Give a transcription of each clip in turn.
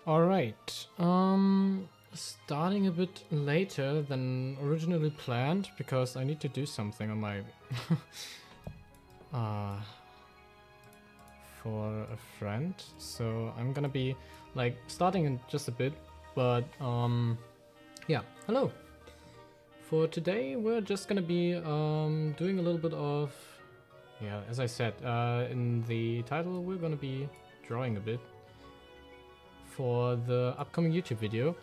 Alright, starting a bit later than originally planned because I need to do something on my for a friend. So I'm gonna be like starting in just a bit, but yeah, hello. For today we're just gonna be doing a little bit of, yeah, as I said in the title, we're gonna be drawing a bit for the upcoming YouTube video.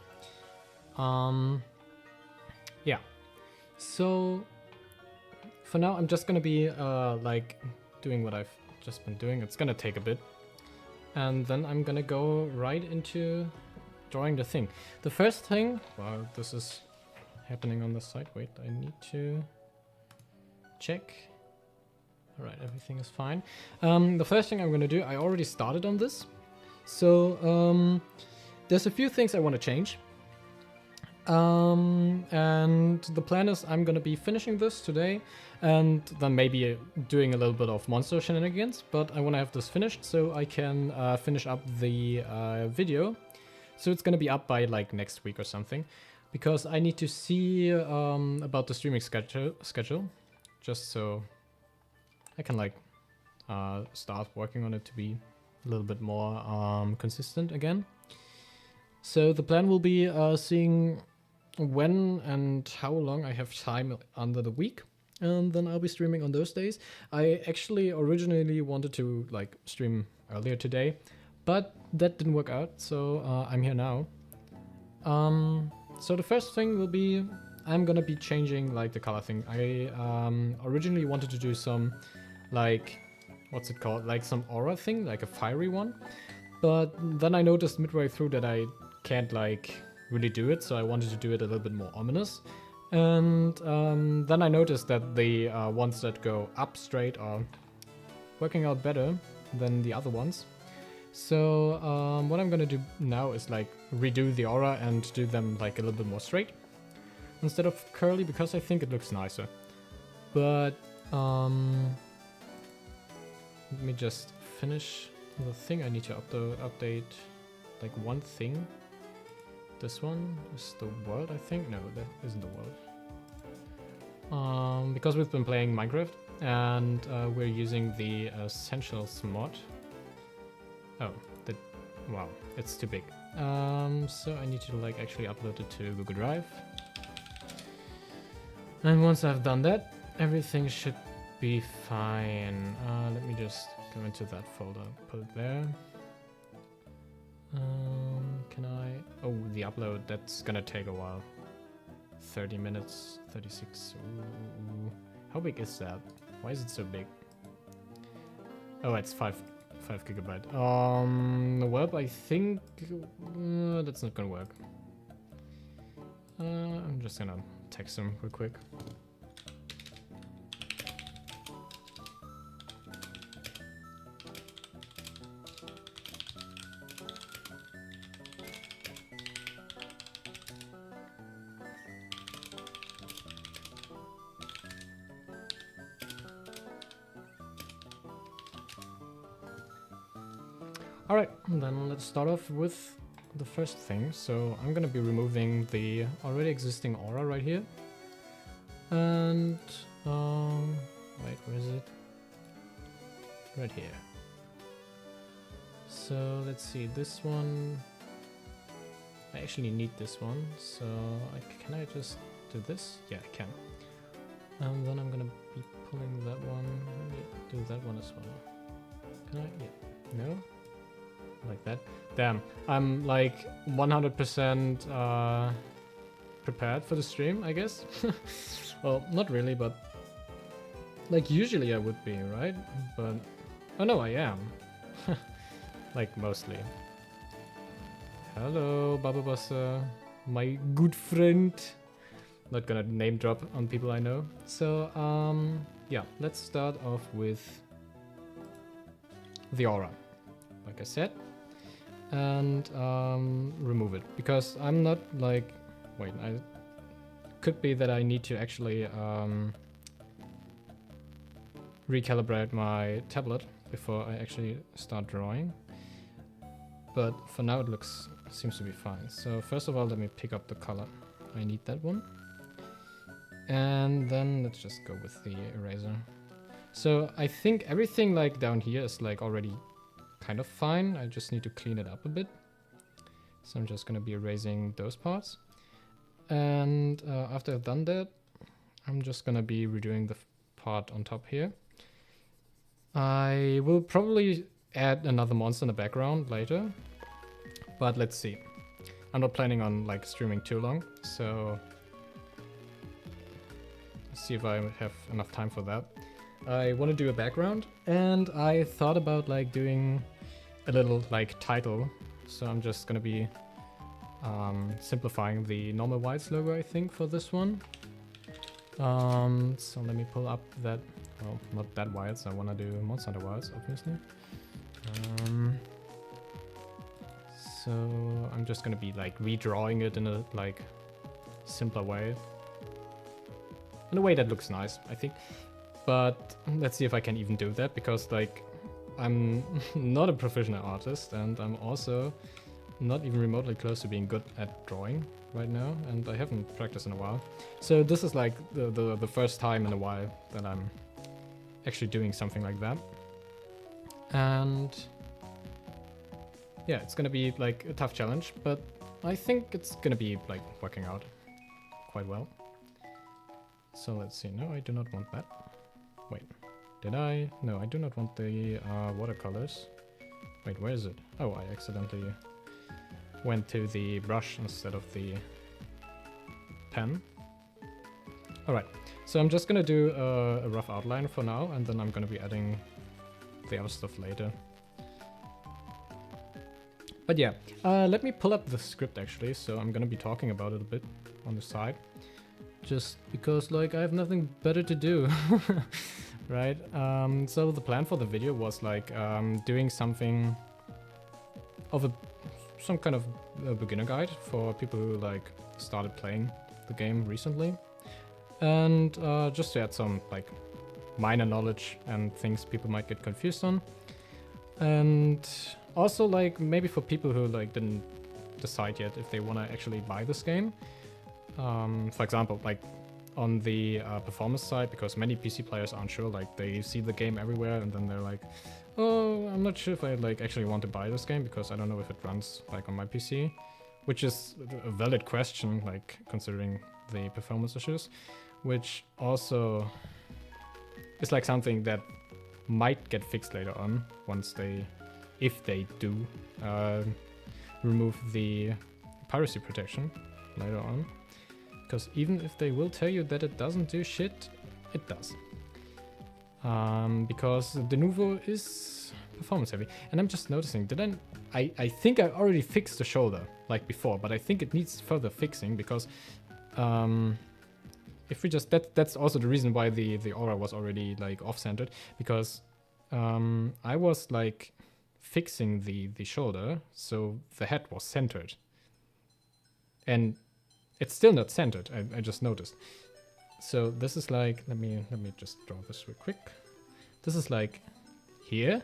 Yeah, so for now I'm just gonna be like doing what I've just been doing. It's gonna take a bit, and then I'm gonna go right into drawing the thing. The first thing, well, this is happening on the side. Wait, I need to check. All right, everything is fine. The first thing I'm gonna do, I already started on this. So there's a few things I want to change. And the plan is I'm gonna be finishing this today and then maybe doing a little bit of monster shenanigans, but I want to have this finished so I can finish up the video. So it's gonna be up by like next week or something, because I need to see about the streaming schedule, just so I can like start working on it to be a little bit more consistent again. So the plan will be seeing when and how long I have time under the week, and then I'll be streaming on those days. I actually originally wanted to like stream earlier today, but that didn't work out, so I'm here now. So the first thing will be I'm gonna be changing like the color thing. I originally wanted to do some like, what's it called, like some aura thing, like a fiery one, but then I noticed midway through that I can't like really do it, so I wanted to do it a little bit more ominous. And then I noticed that the ones that go up straight are working out better than the other ones. So what I'm gonna do now is like redo the aura and do them like a little bit more straight instead of curly, because I think it looks nicer. But let me just finish the thing. I need to update like one thing. This one is the world, I think. No, that isn't the world. Because we've been playing Minecraft and we're using the Essentials mod. Oh, wow, it's too big. So I need to like actually upload it to Google Drive. And once I've done that, everything should be fine. Let me just go into that folder, put it there. Can I? Oh, the upload, that's gonna take a while. 30 minutes, 36. Ooh. How big is that? Why is it so big? Oh, it's 5 gigabyte. Well, I think that's not gonna work. I'm just gonna text him real quick. Alright, then let's start off with the first thing. So I'm gonna be removing the already existing aura right here. And, wait, where is it? Right here. So let's see, this one, I actually need this one. So can I just do this? Yeah, I can. And then I'm gonna be pulling that one. Let me do that one as well. Can I? Yeah. No? Like that. Damn, I'm like 100% prepared for the stream, I guess. Well, not really, but like usually I would be, right? But oh no, I am. Like mostly. Hello, Baba Buster, my good friend. Not gonna name drop on people I know. So yeah, let's start off with the aura, like I said, and remove it, because I'm not like, wait, I could be that I need to actually recalibrate my tablet before I actually start drawing, but for now it looks seems to be fine. So first of all, let me pick up the color. I need that one. And then let's just go with the eraser. So I think everything like down here is like already kind of fine. I just need to clean it up a bit. So I'm just gonna be erasing those parts. And after I've done that, I'm just gonna be redoing the part on top here. I will probably add another monster in the background later, but let's see. I'm not planning on like streaming too long, so let's see if I have enough time for that. I want to do a background, and I thought about like doing a little like title, so I'm just gonna be simplifying the normal Wilds logo, I think, for this one. So let me pull up that, well, not that Wilds, I want to do Monster Hunter Wilds, obviously. So I'm just gonna be like redrawing it in a like simpler way. In a way that looks nice, I think. But let's see if I can even do that, because like I'm not a professional artist, and I'm also not even remotely close to being good at drawing right now, and I haven't practiced in a while. So this is like the first time in a while that I'm actually doing something like that. And yeah, it's gonna be like a tough challenge, but I think it's gonna be like working out quite well. So let's see. No, I do not want that. Wait, did I? No, I do not want the watercolors. Wait, where is it? Oh, I accidentally went to the brush instead of the pen. Alright, so I'm just gonna do a rough outline for now, and then I'm gonna be adding the other stuff later. But yeah, let me pull up the script actually, so I'm gonna be talking about it a bit on the side. Just because like I have nothing better to do. Right? So the plan for the video was like doing something of some kind of a beginner guide for people who like started playing the game recently, and just to add some like minor knowledge and things people might get confused on, and also like maybe for people who like didn't decide yet if they want to actually buy this game. For example, like on the performance side, because many PC players aren't sure, like they see the game everywhere and then they're like, oh, I'm not sure if I like actually want to buy this game because I don't know if it runs like on my PC, which is a valid question, like considering the performance issues, which also is like something that might get fixed later on once they, if they do remove the piracy protection later on. Because even if they will tell you that it doesn't do shit, it does. Because the Nouveau is performance heavy. And I'm just noticing, I think I already fixed the shoulder like before, but I think it needs further fixing because if we just, that's also the reason why the aura was already like off-centered, because I was like fixing the shoulder so the head was centered. And it's still not centered, I just noticed. So this is like, let me just draw this real quick. This is like here,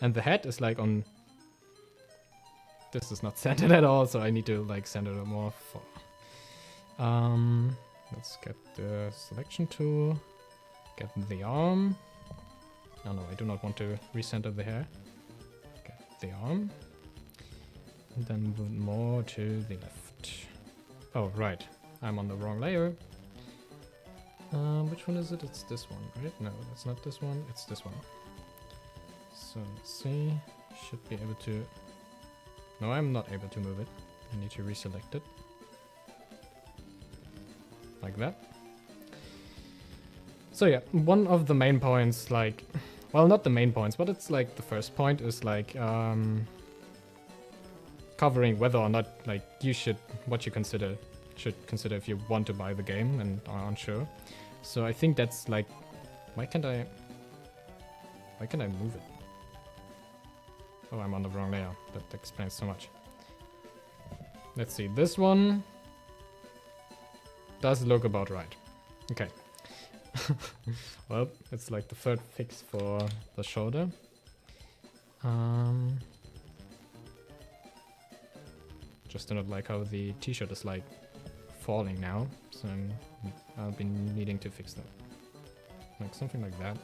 and the head is like on, this is not centered at all, so I need to like center it more. Let's get the selection tool, get the arm. No, I do not want to recenter the hair. Get the arm, and then move more to the left. Oh, right. I'm on the wrong layer. Which one is it? It's this one, right? No, that's not this one. It's this one. So let's see. Should be able to... No, I'm not able to move it. I need to reselect it. Like that. So yeah, one of the main points, like... Well, not the main points, but it's like the first point is like... covering whether or not like you should, what you should consider if you want to buy the game and are unsure. So I think that's like, why can't I move it? Oh, I'm on the wrong layer. That explains so much. Let's see, this one does look about right. Okay. Well, it's like the third fix for the shoulder. Just do not like how the t-shirt is like falling now, so I'll be needing to fix that. Like something like that,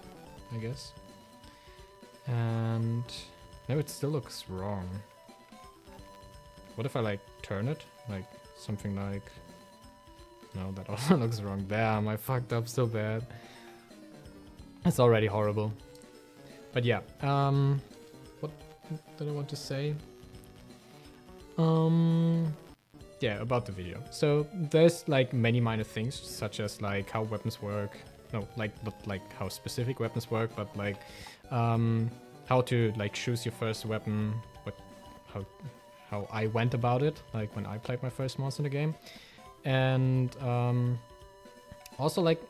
I guess. And no, it still looks wrong. What if I like turn it? Like something like... No, that also looks wrong. Damn, I fucked up so bad. It's already horrible. But yeah, what did I want to say? Yeah, about the video. So there's like many minor things, such as like how weapons work. No, like not like how specific weapons work, but like how to like choose your first weapon. How I went about it, like when I played my first monster in the game, and also like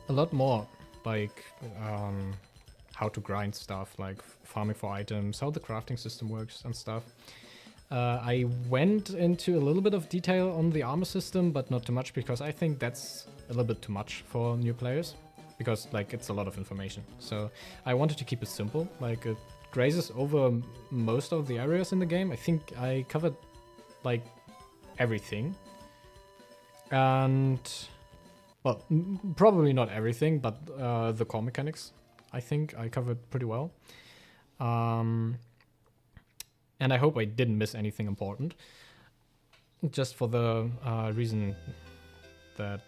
a lot more, like how to grind stuff, like farming for items, how the crafting system works and stuff. I went into a little bit of detail on the armor system, but not too much, because I think that's a little bit too much for new players, because like it's a lot of information. So I wanted to keep it simple, like it grazes over most of the areas in the game. I think I covered like everything, and well, probably not everything, but the core mechanics I think I covered pretty well. And I hope I didn't miss anything important. Just for the reason that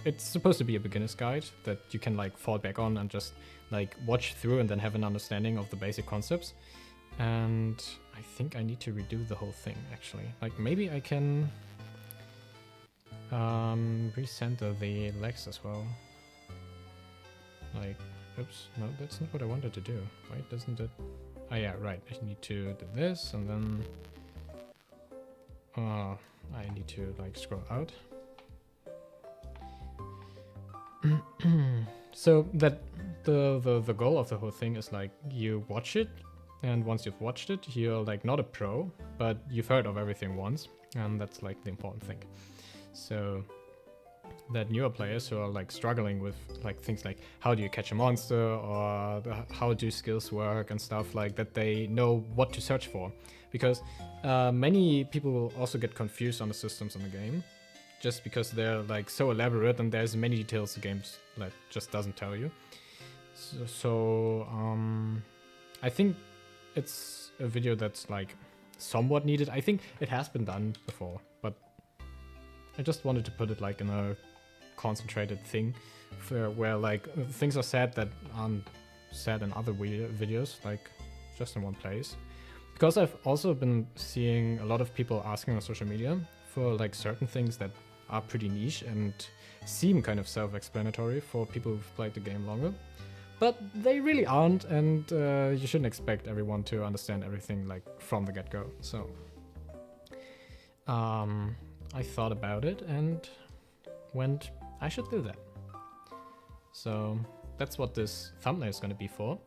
it's supposed to be a beginner's guide that you can like fall back on and just like watch through and then have an understanding of the basic concepts. And I think I need to redo the whole thing actually. Like maybe I can recenter the legs as well. Like, oops, no, that's not what I wanted to do. Why doesn't it? Oh yeah, right, I need to do this, and then I need to like scroll out. So that the goal of the whole thing is like you watch it, and once you've watched it, you're like not a pro, but you've heard of everything once, and that's like the important thing. So that newer players who are like struggling with like things like how do you catch a monster, or how do skills work and stuff like that, they know what to search for, because many people will also get confused on the systems in the game just because they're like so elaborate and there's many details the game like just doesn't tell you. So I think it's a video that's like somewhat needed. I think it has been done before, but I just wanted to put it like in a concentrated thing where like things are said that aren't said in other videos, like just in one place. Because I've also been seeing a lot of people asking on social media for like certain things that are pretty niche and seem kind of self-explanatory for people who've played the game longer, but they really aren't, and you shouldn't expect everyone to understand everything like from the get-go. So I thought about it and went, I should do that. So that's what this thumbnail is going to be for.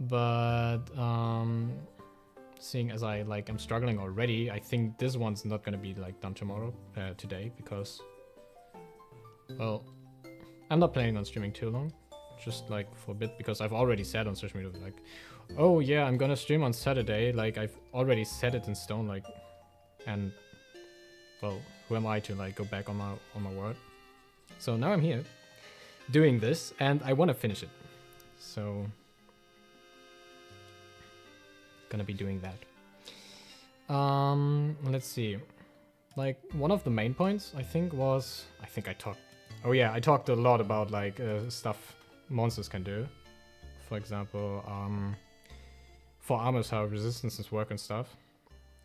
But seeing as I like am struggling already, I think this one's not going to be like done today, because well, I'm not planning on streaming too long, just like for a bit, because I've already said on social media like, oh yeah, I'm gonna stream on Saturday, like I've already set it in stone, like, and well, who am I to like go back on my word? So now I'm here doing this and I want to finish it, so gonna be doing that. Let's see, like one of the main points I think I talked a lot about like stuff monsters can do. For example, for armors, how resistances work and stuff.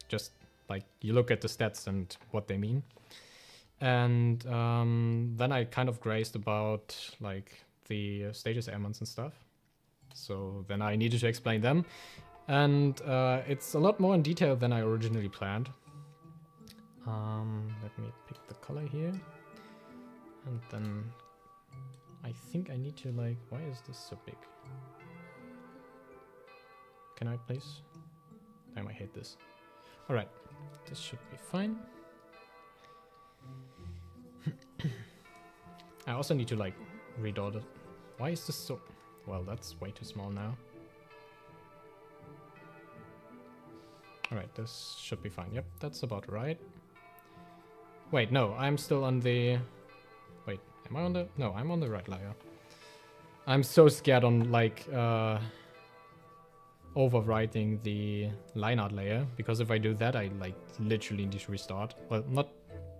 Just like you look at the stats and what they mean. And then I kind of grazed about like the status ailments and stuff. So then I needed to explain them. And it's a lot more in detail than I originally planned. Let me pick the color here. And then I think I need to like, why is this so big? Can I please? Damn, I hate this. Alright, this should be fine. I also need to like redraw it. Why is this so... Well, that's way too small now. Alright, this should be fine. Yep, that's about right. Wait, no, I'm still on the... Wait, am I on the... No, I'm on the right layer. I'm so scared on, like, overwriting the line art layer, because if I do that, I, like, literally need to restart. Well, not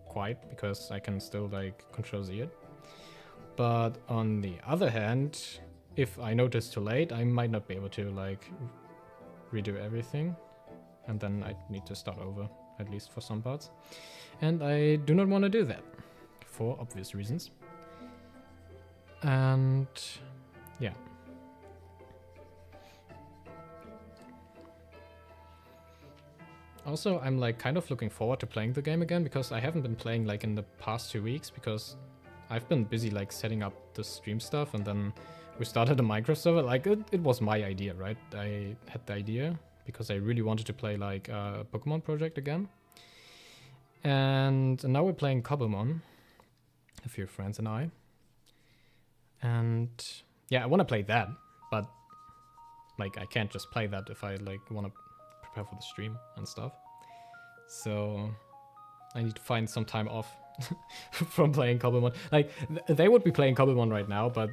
quite, because I can still, like, Control-Z it. But on the other hand, if I notice too late, I might not be able to, like, redo everything. And then I need to start over, at least for some parts. And I do not want to do that, for obvious reasons. And yeah. Also, I'm like kind of looking forward to playing the game again, because I haven't been playing like in the past 2 weeks, because I've been busy like setting up the stream stuff, and then we started a Minecraft server. Like it was my idea, right? I had the idea because I really wanted to play like a Pokemon project again. And now we're playing Cobblemon, a few friends and I. And yeah, I want to play that, but like I can't just play that if I like want to prepare for the stream and stuff. So I need to find some time off from playing Cobblemon. Like they would be playing Cobblemon right now, but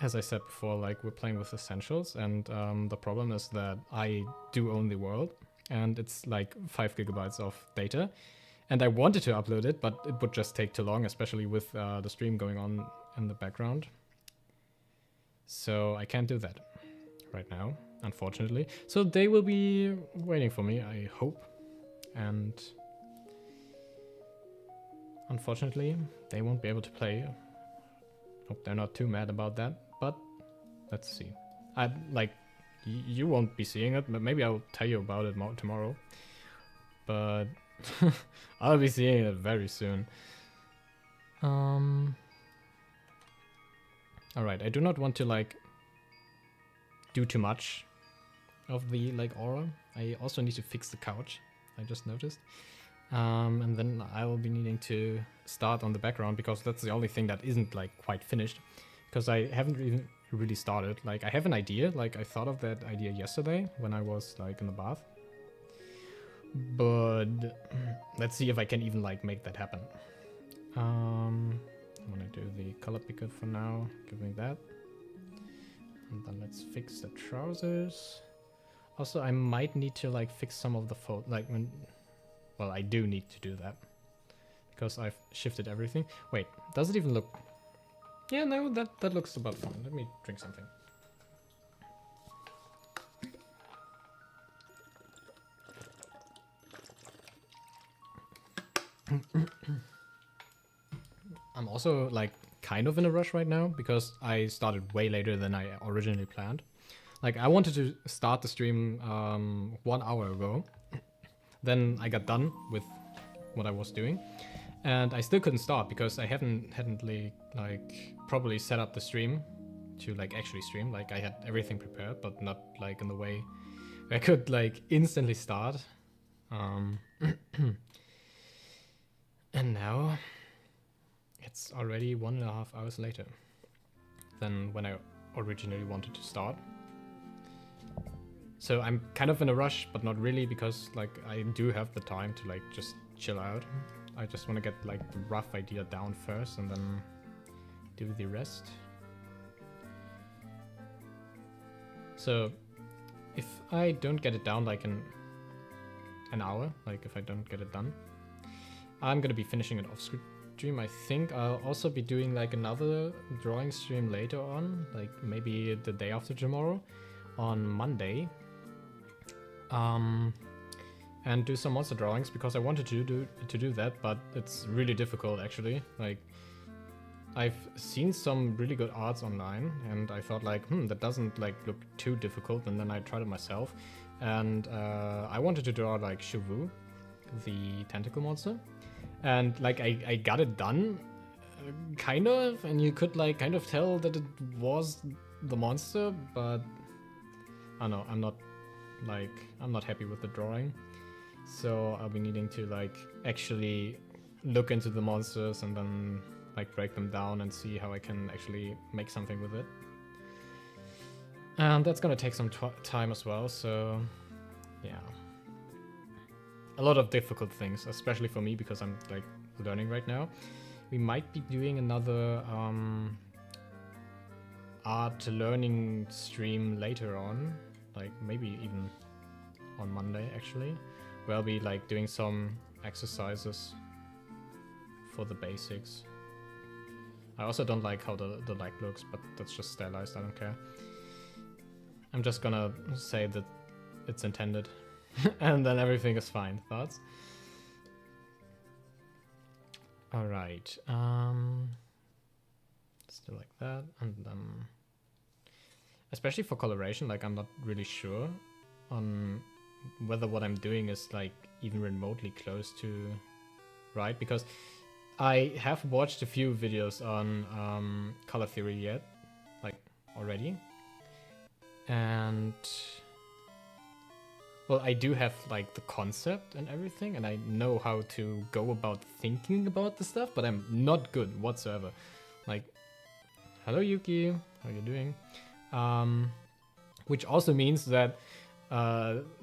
as I said before, like we're playing with Essentials, and the problem is that I do own the world, and it's like 5 gigabytes of data. And I wanted to upload it, but it would just take too long, especially with the stream going on in the background. So I can't do that right now, unfortunately. So they will be waiting for me, I hope. And unfortunately, they won't be able to play. Hope they're not too mad about that, but let's see. You won't be seeing it, but maybe I'll tell you about it more tomorrow. But I'll be seeing it very soon. Alright, I do not want to like do too much of the like aura. I also need to fix the couch, I just noticed. And then I will be needing to start on the background, because that's the only thing that isn't like quite finished, because I haven't even really started. Like I have an idea, like I thought of that idea yesterday when I was like in the bath. But let's see if I can even like make that happen. I'm gonna do the color picker for now, giving that. And then let's fix the trousers. Also, I might need to like fix some of the well, I do need to do that, because I've shifted everything. Wait, does it even look... Yeah, no, that looks about fine. Let me drink something. I'm also like kind of in a rush right now, because I started way later than I originally planned. Like I wanted to start the stream 1 hour ago. Then I got done with what I was doing, and I still couldn't start because I hadn't like properly set up the stream to like actually stream. Like I had everything prepared, but not like in the way I could like instantly start. And now it's already 1.5 hours later than when I originally wanted to start. So I'm kind of in a rush, but not really, because like I do have the time to like just chill out. I just want to get like the rough idea down first and then do the rest. So if I don't get it down like in an hour, like if I don't get it done, I'm gonna be finishing it off stream. I think I'll also be doing like another drawing stream later on, like maybe the day after tomorrow, on Monday. And do some monster drawings, because I wanted to do that, but it's really difficult actually. Like I've seen some really good arts online, and I thought like, that doesn't like look too difficult, and then I tried it myself, and I wanted to draw like Chilkl, the tentacle monster, and like I got it done, kind of, and you could like kind of tell that it was the monster, but I don't know, I'm not happy with the drawing. So I'll be needing to like actually look into the monsters and then like break them down and see how I can actually make something with it. And that's gonna take some time as well, so yeah. a lot of difficult things, especially for me because I'm like learning right now. We might be doing another art learning stream later on, like maybe even on Monday actually, where I'll be like doing some exercises for the basics. I also don't like how the light looks, but that's just stylized, I don't care. I'm just gonna say that it's intended and then everything is fine. Thoughts? Alright, still like that, and especially for coloration, like I'm not really sure on whether what I'm doing is like even remotely close to right, because I have watched a few videos on color theory yet, like already, and well, I do have like the concept and everything, and I know how to go about thinking about the stuff, but I'm not good whatsoever. Like, hello Yuki, how are you doing? Which also means that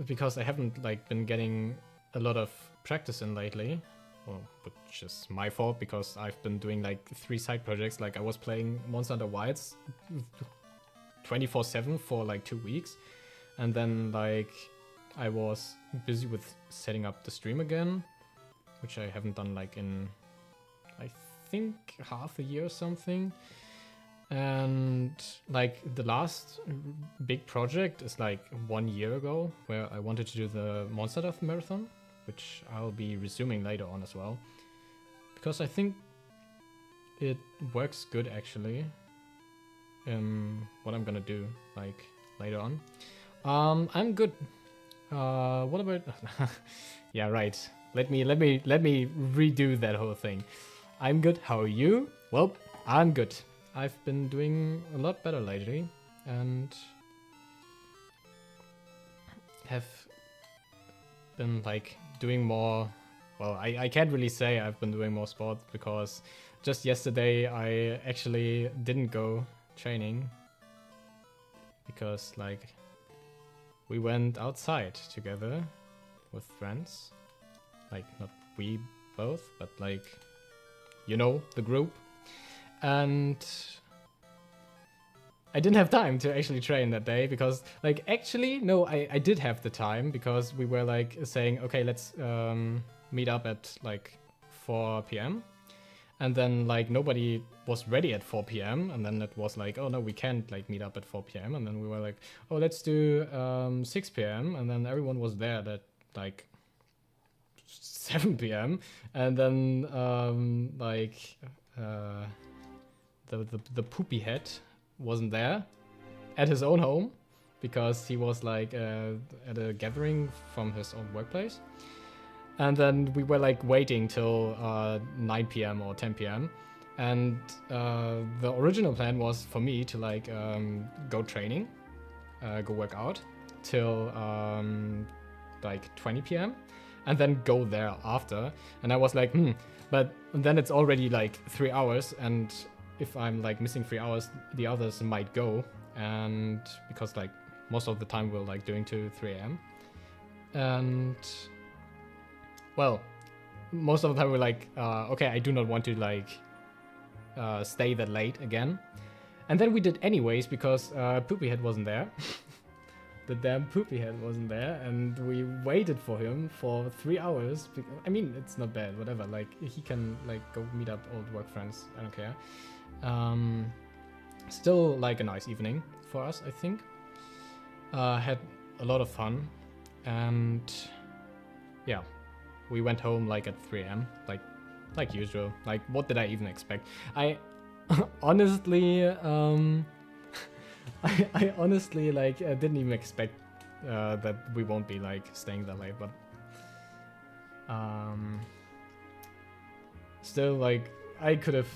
because I haven't like been getting a lot of practice in lately, well, which is my fault because I've been doing like 3 side projects. Like I was playing Monster Hunter Wilds 24/7 for like 2 weeks, and then like I was busy with setting up the stream again, which I haven't done like in I think half a year or something. And like the last big project is like 1 year ago, where I wanted to do the Monster Death Marathon, which I'll be resuming later on as well, because I think it works good actually. What I'm gonna do like later on. I'm good. What about? Yeah, right. Let me redo that whole thing. I'm good. How are you? Well, I'm good. I've been doing a lot better lately, and have been like doing more. Well, I can't really say I've been doing more sport because just yesterday I actually didn't go training because like we went outside together with friends, like not we both, but like, you know, the group. And I didn't have time to actually train that day because like actually no, I did have the time because we were like saying, okay, let's meet up at like 4 p.m. and then like nobody was ready at 4 p.m. and then it was like, oh no, we can't like meet up at 4 p.m. and then we were like, oh, let's do 6 p.m. and then everyone was there at like 7 p.m. and then like the poopy head wasn't there at his own home because he was like at a gathering from his own workplace. And then we were like waiting till 9 p.m. or 10 p.m. And the original plan was for me to like go training, go work out till like 20 p.m. and then go there after. And I was like, but then it's already like 3 hours, and if I'm like missing 3 hours, the others might go, and because like most of the time we're like doing to 3 a.m. and well, most of the time we're like, okay, I do not want to like stay that late again, and then we did anyways because Poopy Head wasn't there. The damn Poopy Head wasn't there, and we waited for him for 3 hours. I mean, it's not bad, whatever. Like he can like go meet up old work friends. I don't care. Still like a nice evening for us, I think. Had a lot of fun, and yeah, we went home like at 3 a.m. like usual. Like what did I even expect? I honestly I honestly like didn't even expect that we won't be like staying that late, but still like I could have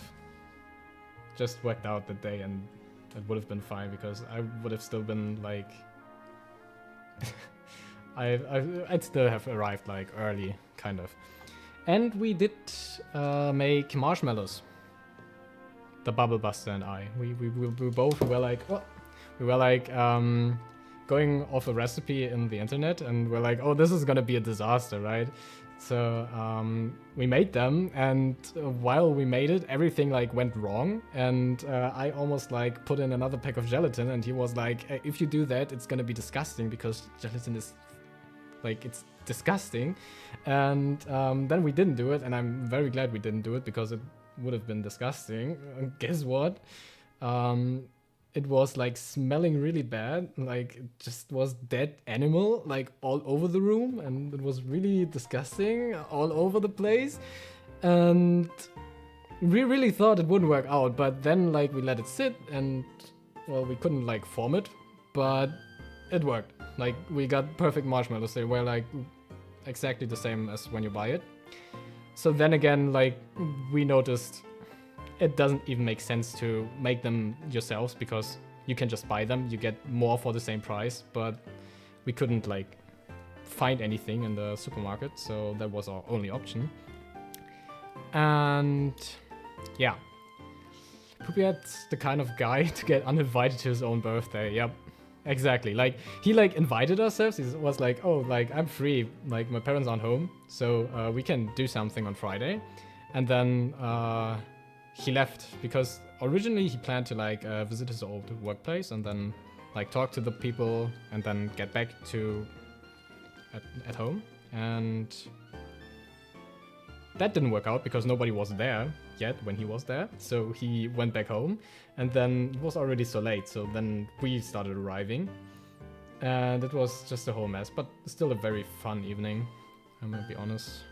just worked out the day and it would have been fine because I would have still been like I'd still have arrived like early kind of. And we did make marshmallows. The Bubble Buster and I. We both were like, oh, we were like going off a recipe in the internet, and we're like, oh, this is gonna be a disaster, right? So we made them, and while we made it, everything like went wrong, and I almost like put in another pack of gelatin, and he was like, if you do that, it's gonna be disgusting because gelatin is like, it's disgusting. And then we didn't do it, and I'm very glad we didn't do it because it would have been disgusting. And guess what? It was like smelling really bad, like it just was dead animal like all over the room, and it was really disgusting all over the place. And we really thought it wouldn't work out, but then like we let it sit, and well, we couldn't like form it, but it worked. Like we got perfect marshmallows. They were like exactly the same as when you buy it. So then again, like we noticed it doesn't even make sense to make them yourselves because you can just buy them. You get more for the same price, but we couldn't like find anything in the supermarket, so that was our only option. And yeah, Pupiat's the kind of guy to get uninvited to his own birthday. Yep, exactly. Like he like invited ourselves. He was like, oh, like I'm free. Like my parents aren't home, so we can do something on Friday. And then he left because originally he planned to like visit his old workplace and then like talk to the people and then get back to at home. And that didn't work out because nobody was there yet when he was there. So he went back home, and then it was already so late. So then we started arriving, and it was just a whole mess, but still a very fun evening, I'm gonna be honest.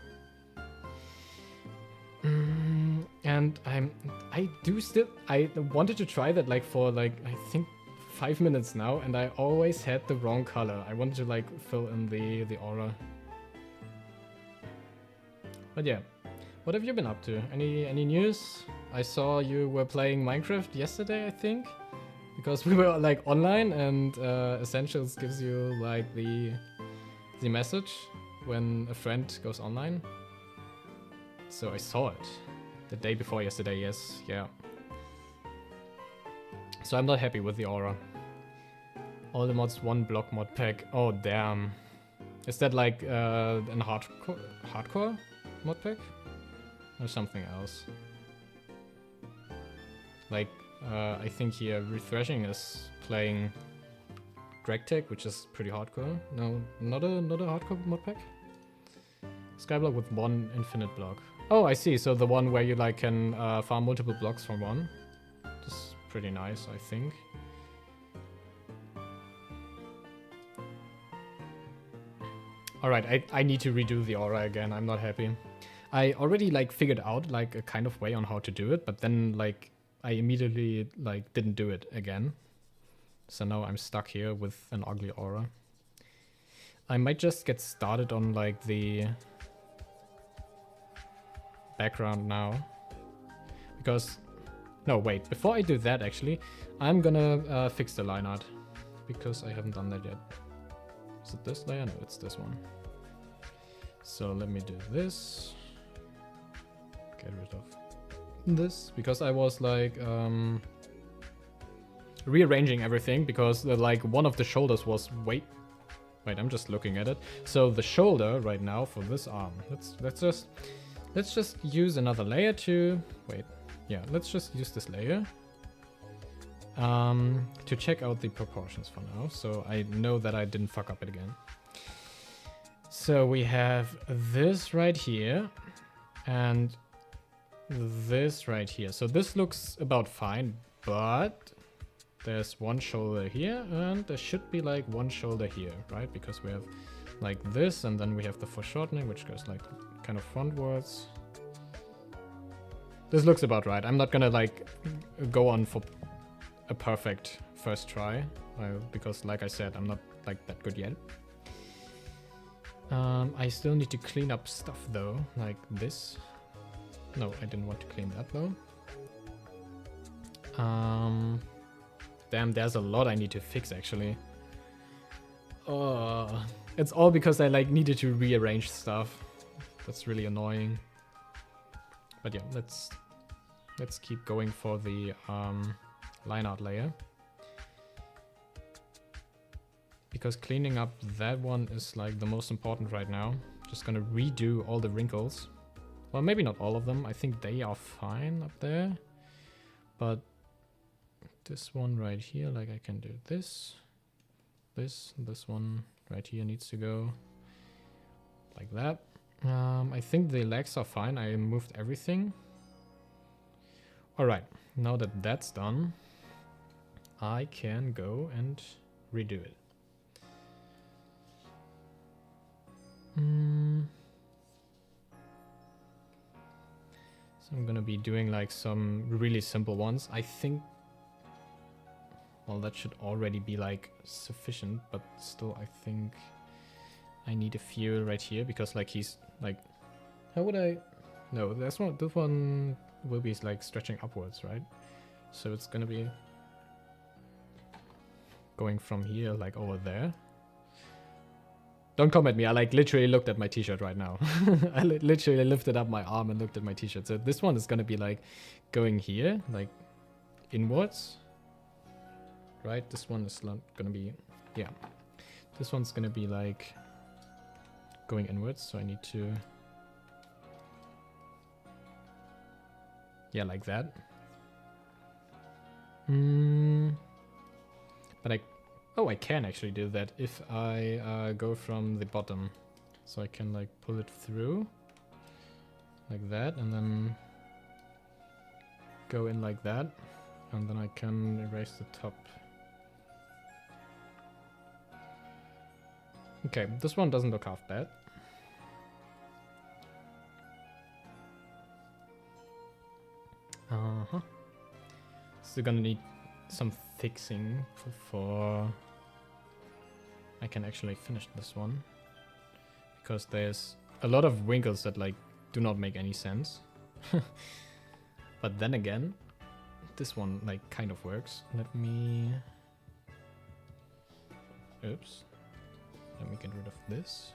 And I wanted to try that like for like I think 5 minutes now, and I always had the wrong color. I wanted to like fill in the aura. But yeah, what have you been up to? Any news? I saw you were playing Minecraft yesterday, I think, because we were like online, and Essentials gives you like the message when a friend goes online. So I saw it the day before yesterday. Yes, yeah. So I'm not happy with the aura. All the mods, 1 block mod pack. Oh damn! Is that like an hardcore mod pack or something else? Like I think here Refreshing is playing DragTech, which is pretty hardcore. No, not a hardcore mod pack. Skyblock with 1 infinite block. Oh, I see. So the one where you like can farm multiple blocks from one. That's pretty nice, I think. Alright, I need to redo the aura again. I'm not happy. I already like figured out like a kind of way on how to do it, but then like I immediately like didn't do it again. So now I'm stuck here with an ugly aura. I might just get started on like the background now, because no, wait, before I do that actually I'm gonna fix the line art, because I haven't done that yet. Is it this layer? No, it's this one. So let me do this, get rid of this, because I was like rearranging everything, because like one of the shoulders was wait, I'm just looking at it. So the shoulder right now for this arm, let's just use another layer to let's just use this layer to check out the proportions for now, so I know that I didn't fuck up it again. So we have this right here and this right here. So this looks about fine, but there's one shoulder here and there should be like one shoulder here, right? Because we have like this, and then we have the foreshortening, which goes like kind of frontwards. This looks about right. I'm not gonna like go on for a perfect first try, because like I said, I'm not like that good yet. I still need to clean up stuff though, like this. No, I didn't want to clean that though. Damn, there's a lot I need to fix actually. It's all because I like needed to rearrange stuff. That's really annoying. But yeah, let's keep going for the line art layer. because cleaning up that one is like the most important right now. Just gonna redo all the wrinkles. Well, maybe not all of them. I think they are fine up there. But this one right here, like I can do this. This one right here needs to go like that. I think the legs are fine. I moved everything. All right, now that that's done, I can go and redo it. So I'm gonna be doing like some really simple ones. I think, well, that should already be like sufficient, but still I think I need a few right here because like he's like, how would I? No, this one will be like stretching upwards, right? So it's gonna be going from here like over there. Don't come at me. I like literally looked at my t-shirt right now. I literally lifted up my arm and looked at my t-shirt. So this one is gonna be like going here, like inwards, right? This one is gonna be, yeah. This one's gonna be like going inwards. So I need to, yeah, like that. But I can actually do that if I go from the bottom. So I can like pull it through like that and then go in like that. And then I can erase the top. Okay, this one doesn't look half bad. Still gonna need some fixing before I can actually finish this one, because there's a lot of wrinkles that like do not make any sense. But then again, this one like kind of works. Let me get rid of this.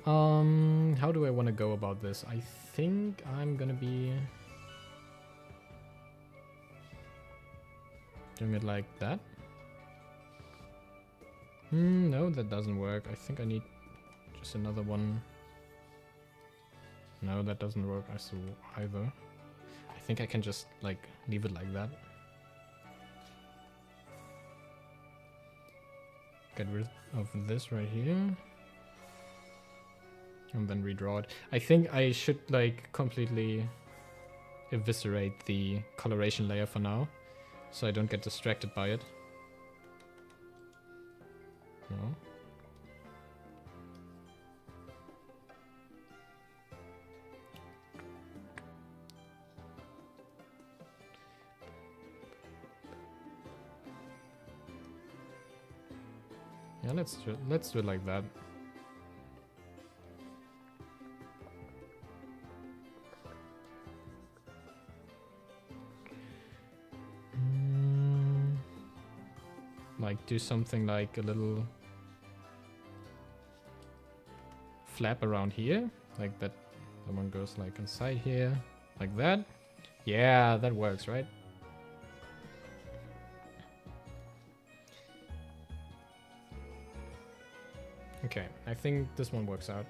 How do I want to go about this? I think I'm gonna be doing it like that. No, that doesn't work. I think I need just another one. No, that doesn't work either. I think I can just like leave it like that. Get rid of this right here. And then redraw it. I think I should like completely eviscerate the coloration layer for now, so I don't get distracted by it. No. Yeah, let's do it like that. Like do something like a little flap around here, like that. The one goes like inside here, like that. Yeah, that works, right? Okay, I think this one works out.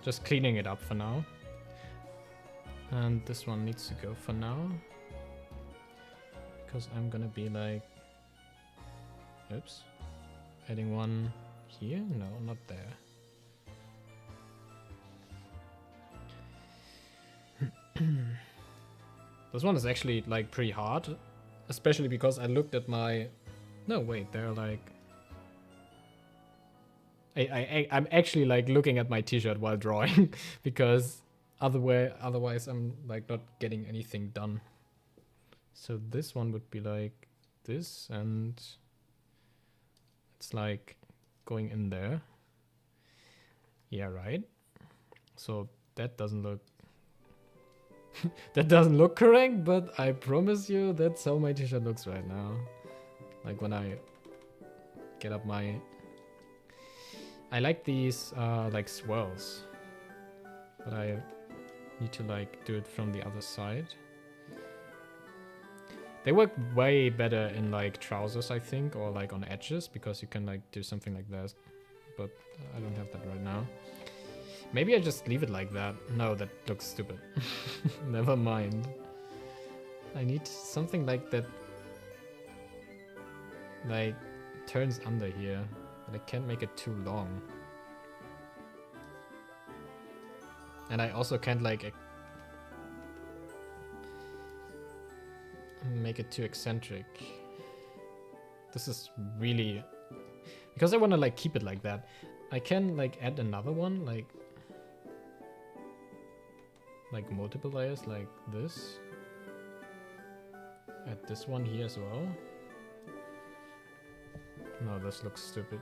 Just cleaning it up for now. And this one needs to go for now, because I'm gonna be like, oops, adding one here? No, not there. This one is actually like pretty hard, especially because I looked at my, no wait, they're like, I'm actually like looking at my t-shirt while drawing because otherwise I'm like not getting anything done. So this one would be like this, and it's like going in there. Yeah, right. So that doesn't look that doesn't look correct, but I promise you that's how my t-shirt looks right now. Like when I get up my, I like these like swirls, but I need to like do it from the other side. They work way better in like trousers, I think, or like on edges, because you can like do something like that. But I don't have that right now. Maybe I just leave it like that. No, that looks stupid. Never mind. I need something like that, like turns under here, but I can't make it too long. And I also can't like make it too eccentric. This is really, because I want to like keep it like that. I can like add another one, like multiple layers like this. Add this one here as well. No, this looks stupid.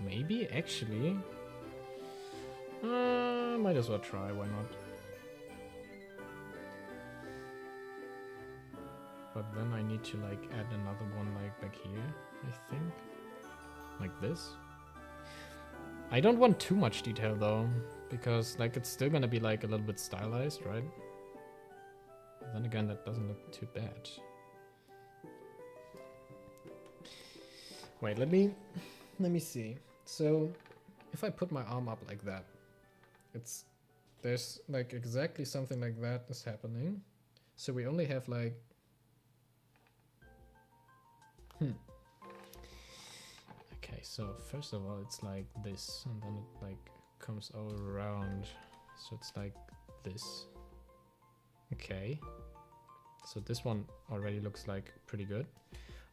Maybe, actually. Might as well try, why not? But then I need to like add another one like back here, I think. Like this. I don't want too much detail though, because like it's still gonna be like a little bit stylized, right? Then again, that doesn't look too bad. Wait, let me see. So if I put my arm up like that, there's like exactly something like that is happening. So we only have like Okay, so first of all it's like this, and then it like comes all around, so it's like this. Okay, so this one already looks like pretty good.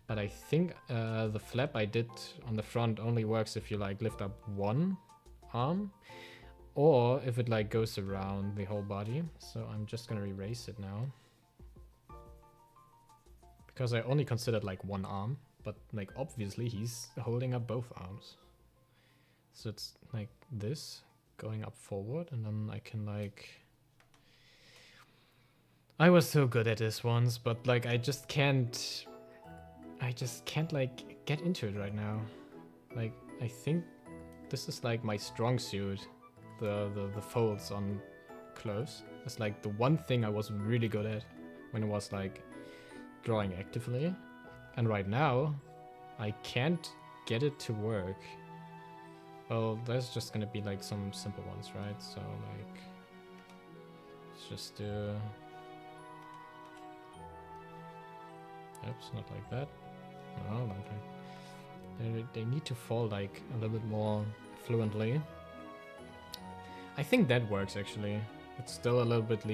But I think the flap I did on the front only works if you like lift up one arm, or if it like goes around the whole body. So I'm just gonna erase it now, because I only considered like one arm, but like obviously he's holding up both arms. So it's like this going up forward, and then I can like, I was so good at this once, but like I just can't like get into it right now. Like I think this is like my strong suit, the folds on clothes. It's like the one thing I was really good at when I was like drawing actively, and right now I can't get it to work. Well, there's just gonna be like some simple ones, right? So like let's just do, oops, not like that. No, not like, they need to fall like a little bit more fluently. I think that works actually. It's still a little bit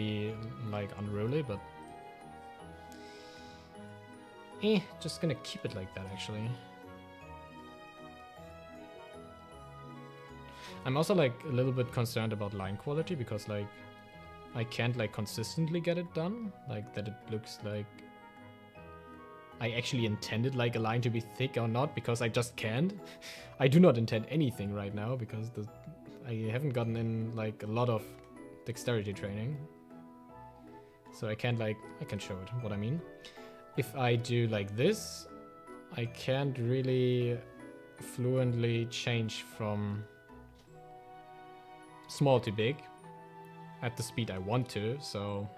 like unruly, but just gonna keep it like that actually. I'm also like a little bit concerned about line quality, because like I can't like consistently get it done, like that it looks like I actually intended like a line to be thick or not, because I just can't. I do not intend anything right now, because I haven't gotten in like a lot of dexterity training. So I can't like, I can show it what I mean. If I do like this, I can't really fluently change from small to big at the speed I want to, so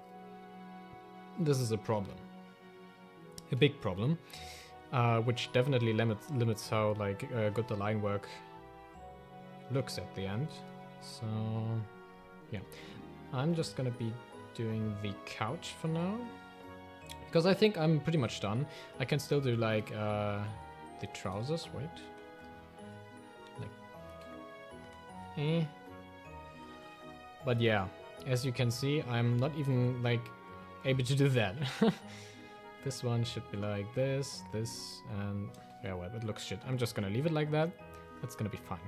this is a problem. A big problem, which definitely limits how like good the line work looks at the end. So yeah, I'm just gonna be doing the couch for now, because I think I'm pretty much done. I can still do like the trousers, wait, like but yeah, as you can see, I'm not even like able to do that. This one should be like this, and yeah, well, it looks shit. I'm just gonna leave it like that. It's gonna be fine.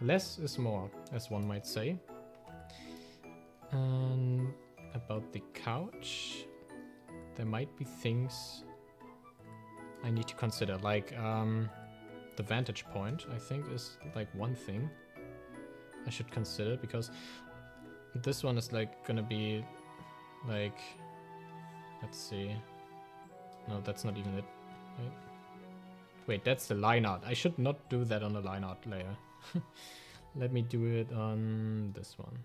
Less is more, as one might say. And about the couch, there might be things I need to consider, like the vantage point, I think, is like one thing I should consider, because this one is like gonna be like, let's see. No, that's not even it, right? Wait, that's the line art. I should not do that on the line art layer. Let me do it on this one.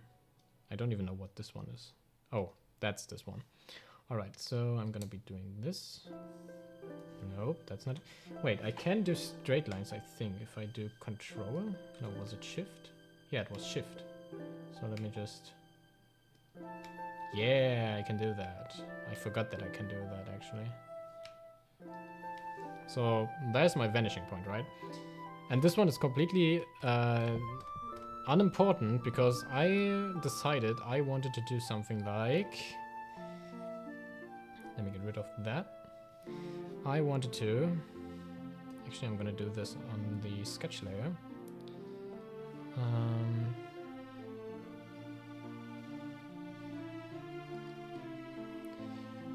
I don't even know what this one is. Oh, that's this one. All right, so I'm gonna be doing this. Nope, that's not. Wait, I can do straight lines, I think, if I do control. No, was it shift? Yeah, it was shift. So let me just. Yeah, I can do that. I forgot that I can do that actually. So there's my vanishing point, right? And this one is completely unimportant because I decided I wanted to do something like. Let me get rid of that. I wanted to. Actually, I'm gonna do this on the sketch layer.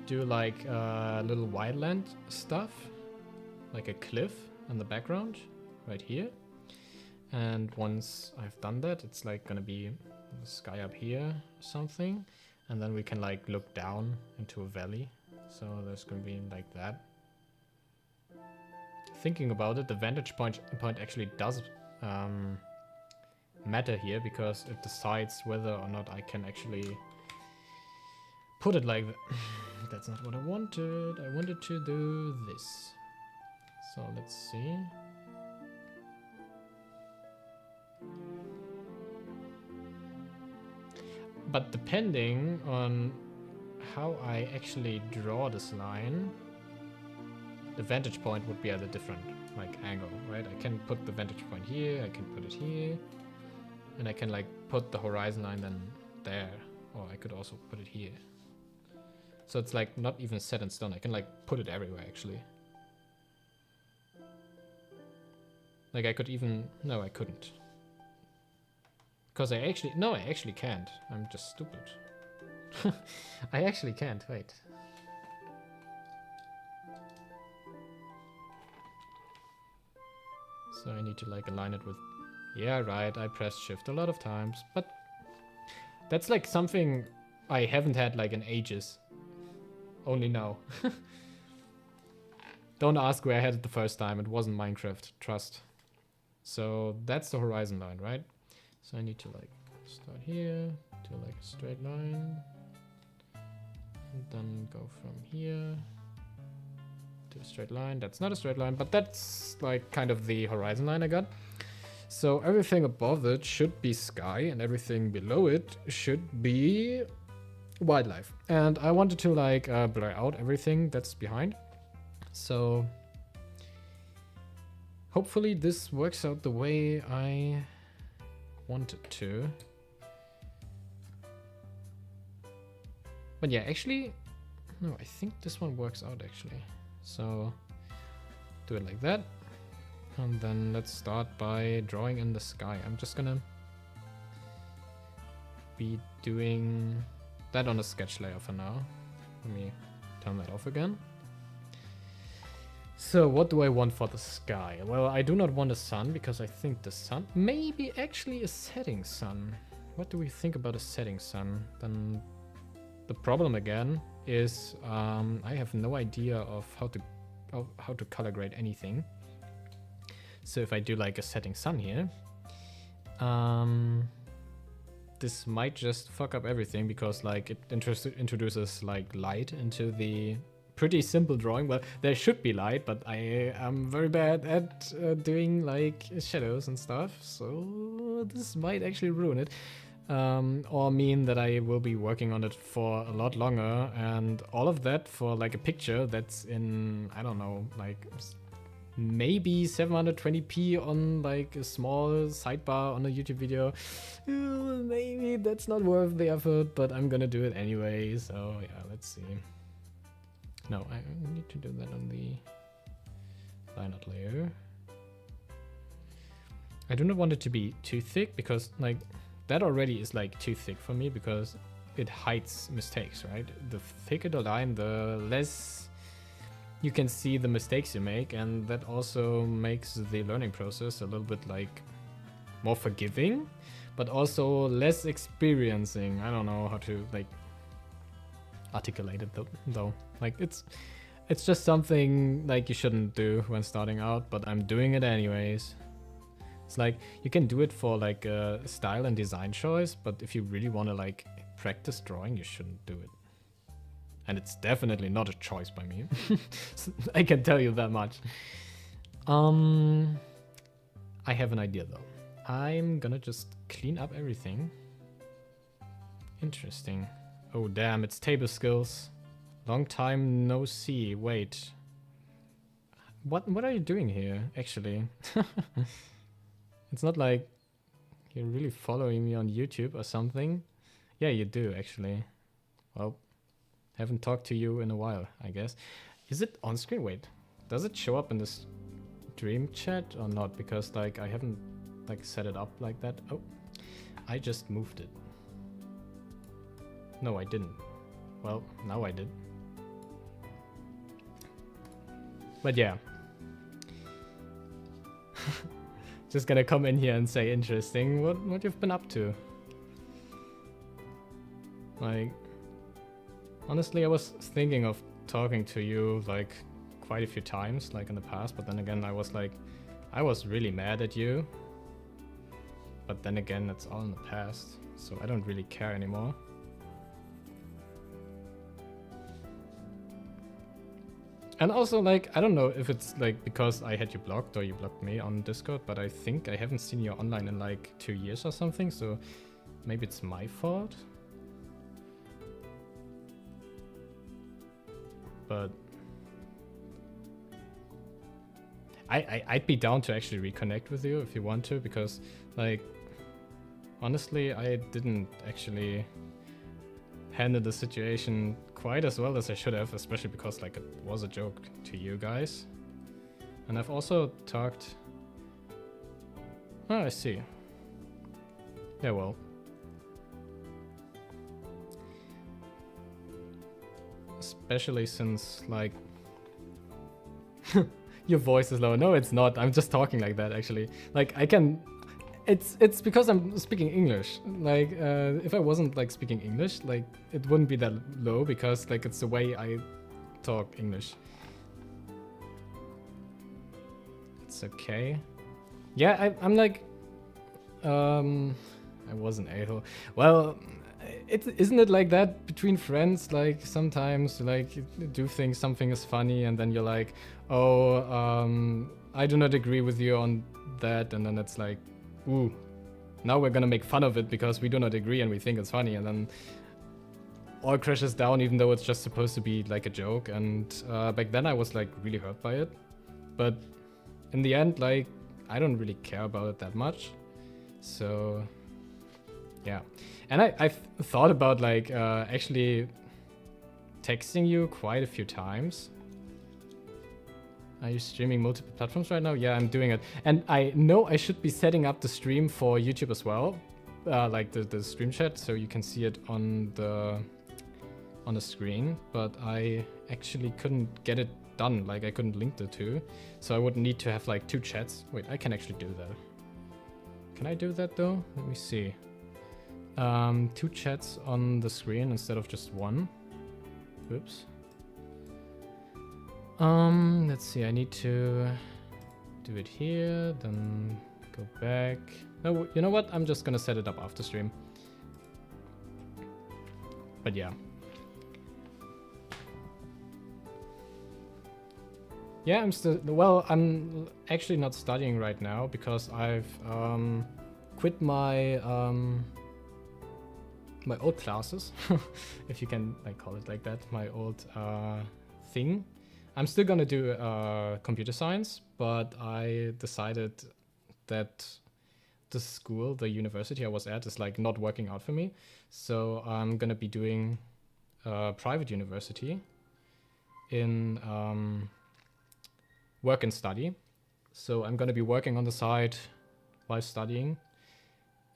Do like little wildland stuff, like a cliff in the background, right here. And once I've done that, it's like gonna be the sky up here or something, and then we can like look down into a valley. So there's gonna be like that. Thinking about it, the vantage point actually does matter here because it decides whether or not I can actually put it like that. That's not what I wanted. I wanted to do this. So let's see. But depending on how I actually draw this line, the vantage point would be at a different like angle, right? I can put the vantage point here, I can put it here, and I can like put the horizon line then there, or I could also put it here. So it's like not even set in stone. I can like put it everywhere actually. Like I could even, no, I couldn't. Because I actually can't. I'm just stupid. I actually can't, wait. So I need to like align it with, yeah, right, I pressed shift a lot of times, but that's like something I haven't had like in ages. Only now. Don't ask where I had it the first time, it wasn't Minecraft, trust. So that's the horizon line, right? So I need to like start here, do like a straight line, and then go from here to a straight line. That's not a straight line, but that's like kind of the horizon line I got. So everything above it should be sky and everything below it should be wildlife. And I wanted to like blur out everything that's behind. So hopefully this works out the way I want it to. But yeah, actually, no, I think this one works out actually. So do it like that. And then let's start by drawing in the sky. I'm just gonna be doing that on a sketch layer for now. Let me turn that off again. So what do I want for the sky? Well, I do not want a sun because I think the sun, maybe actually a setting sun. What do we think about a setting sun? Then the problem again is I have no idea of how to color grade anything. So if I do like a setting sun here, this might just fuck up everything because like it introduces like light into the pretty simple drawing. Well, there should be light, but I am very bad at doing like shadows and stuff. So this might actually ruin it. Or mean that I will be working on it for a lot longer, and all of that for like a picture that's in, I don't know, like maybe 720p on like a small sidebar on a YouTube video. Maybe that's not worth the effort, but I'm gonna do it anyway. So yeah, let's see. No, I need to do that on the line art layer. I do not want it to be too thick because like that already is like too thick for me because it hides mistakes, right? The thicker the line, the less you can see the mistakes you make, and that also makes the learning process a little bit like more forgiving, but also less experiencing. I don't know how to like articulate it though. Like it's It's just something like you shouldn't do when starting out, but I'm doing it anyways. It's like you can do it for like a style and design choice, but if you really want to like practice drawing, you shouldn't do it. And it's definitely not a choice by me. I can tell you that much. I have an idea though. I'm gonna just clean up everything. Interesting. Oh damn, it's table skills. Long time no see. Wait. What are you doing here, actually? It's not like you're really following me on YouTube or something. Yeah, you do, actually. Well, haven't talked to you in a while, I guess. Is it on screen? Wait, does it show up in this stream chat or not? Because like I haven't like set it up like that. Oh, I just moved it. No, I didn't. Well, now I did. But yeah. Just gonna come in here and say interesting what you've been up to. Like, honestly, I was thinking of talking to you like quite a few times like in the past, but then again I was really mad at you. But then again, that's all in the past, so I don't really care anymore. And also, like, I don't know if it's like because I had you blocked or you blocked me on Discord, but I think I haven't seen you online in like 2 years or something, so maybe it's my fault. But I'd be down to actually reconnect with you if you want to, because like honestly I didn't actually handle the situation quite as well as I should have, especially because like it was a joke to you guys. And I've also talked... Oh, I see. Yeah, well. Especially since like... Your voice is low. No, it's not. I'm just talking like that actually. Like I can... It's because I'm speaking English. Like, if I wasn't like speaking English, like it wouldn't be that low because like it's the way I talk English. It's okay. Yeah, I'm like, I wasn't able. Well, isn't it like that between friends? Like sometimes, like you do think something is funny, and then you're like, oh, I do not agree with you on that, and then it's like, ooh, now we're gonna make fun of it because we do not agree and we think it's funny, and then all crashes down even though it's just supposed to be like a joke. And back then I was like really hurt by it, but in the end, like, I don't really care about it that much. So yeah. And I've thought about like actually texting you quite a few times. Are you streaming multiple platforms right now? Yeah, I'm doing it. And I know I should be setting up the stream for YouTube as well. Like the stream chat, so you can see it on the screen. But I actually couldn't get it done. Like I couldn't link the two. So I would need to have like 2 chats. Wait, I can actually do that. Can I do that though? Let me see. 2 chats on the screen instead of just 1. Oops. Let's see, I need to do it here, then go back. No, you know what? I'm just gonna set it up after stream. But yeah. Yeah, I'm actually not studying right now because I've quit my my old classes, if you can like call it like that, my old thing. I'm still gonna do computer science, but I decided that the school, the university I was at, is like not working out for me. So I'm gonna be doing private university in work and study. So I'm gonna be working on the side while studying,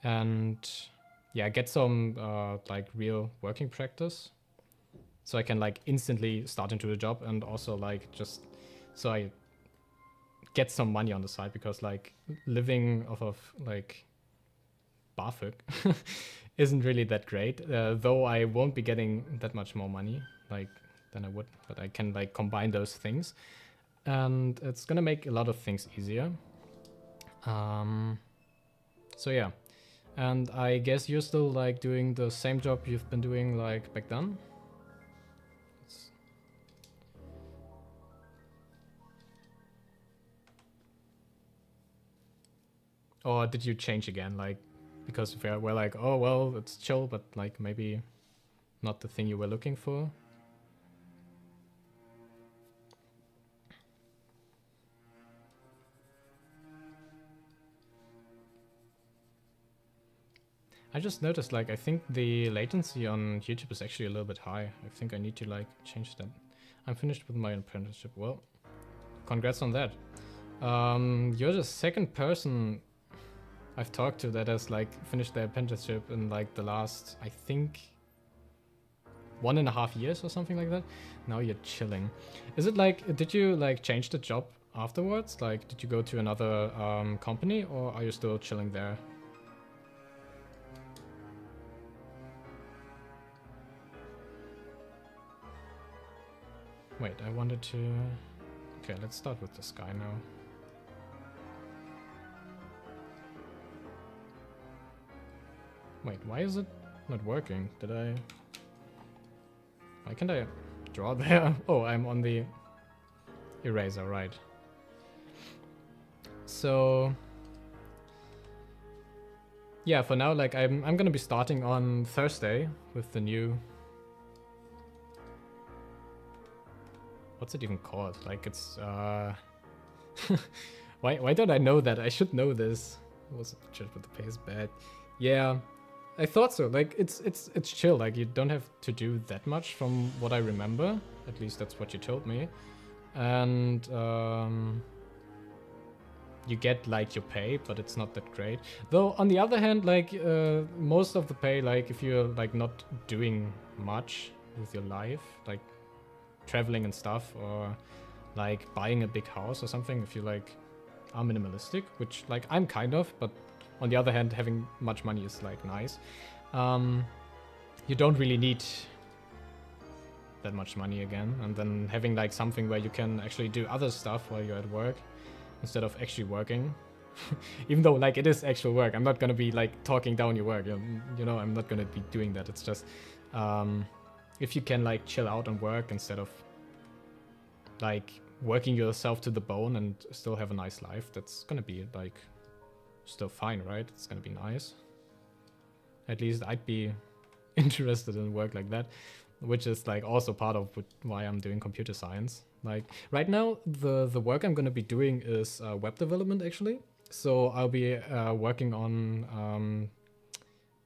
and yeah, get some like real working practice. So I can like instantly start into the job, and also like just so I get some money on the side, because like living off of like BAföG isn't really that great, though I won't be getting that much more money. Like than I would, but I can like combine those things, and it's gonna make a lot of things easier. So yeah, and I guess you're still like doing the same job you've been doing like back then. Or did you change again? Like, because we're like, oh well, it's chill, but like maybe not the thing you were looking for. I just noticed, like, I think the latency on YouTube is actually a little bit high. I think I need to like change that. I'm finished with my apprenticeship. Well, congrats on that. You're the second person I've talked to that has like finished their apprenticeship in like the last, I think, 1.5 years or something like that. Now you're chilling. Is it like, did you like change the job afterwards? Like, did you go to another company, or are you still chilling there? Wait, I wanted to... Okay, let's start with this guy now. Wait, why is it not working? Did I... Why can't I draw there? Oh, I'm on the eraser, right. So... Yeah, for now, like, I'm gonna be starting on Thursday with the new... What's it even called? Like, it's, why don't I know that? I should know this. Was just with the pace bad. Yeah, I thought so. Like, it's chill. Like, you don't have to do that much from what I remember. At least that's what you told me. And you get like your pay, but it's not that great. Though on the other hand, like most of the pay, like if you're like not doing much with your life, like traveling and stuff, or like buying a big house or something, if you like are minimalistic, which like I'm kind of, but on the other hand, having much money is like nice. You don't really need that much money again, and then having like something where you can actually do other stuff while you're at work instead of actually working. Even though like it is actual work, I'm not gonna be like talking down your work, you know, I'm not gonna be doing that. It's just if you can like chill out and work instead of like working yourself to the bone and still have a nice life, that's gonna be like still fine, right? It's gonna be nice. At least I'd be interested in work like that, which is like also part of why I'm doing computer science. Like right now, the work I'm gonna be doing is web development actually. So I'll be working on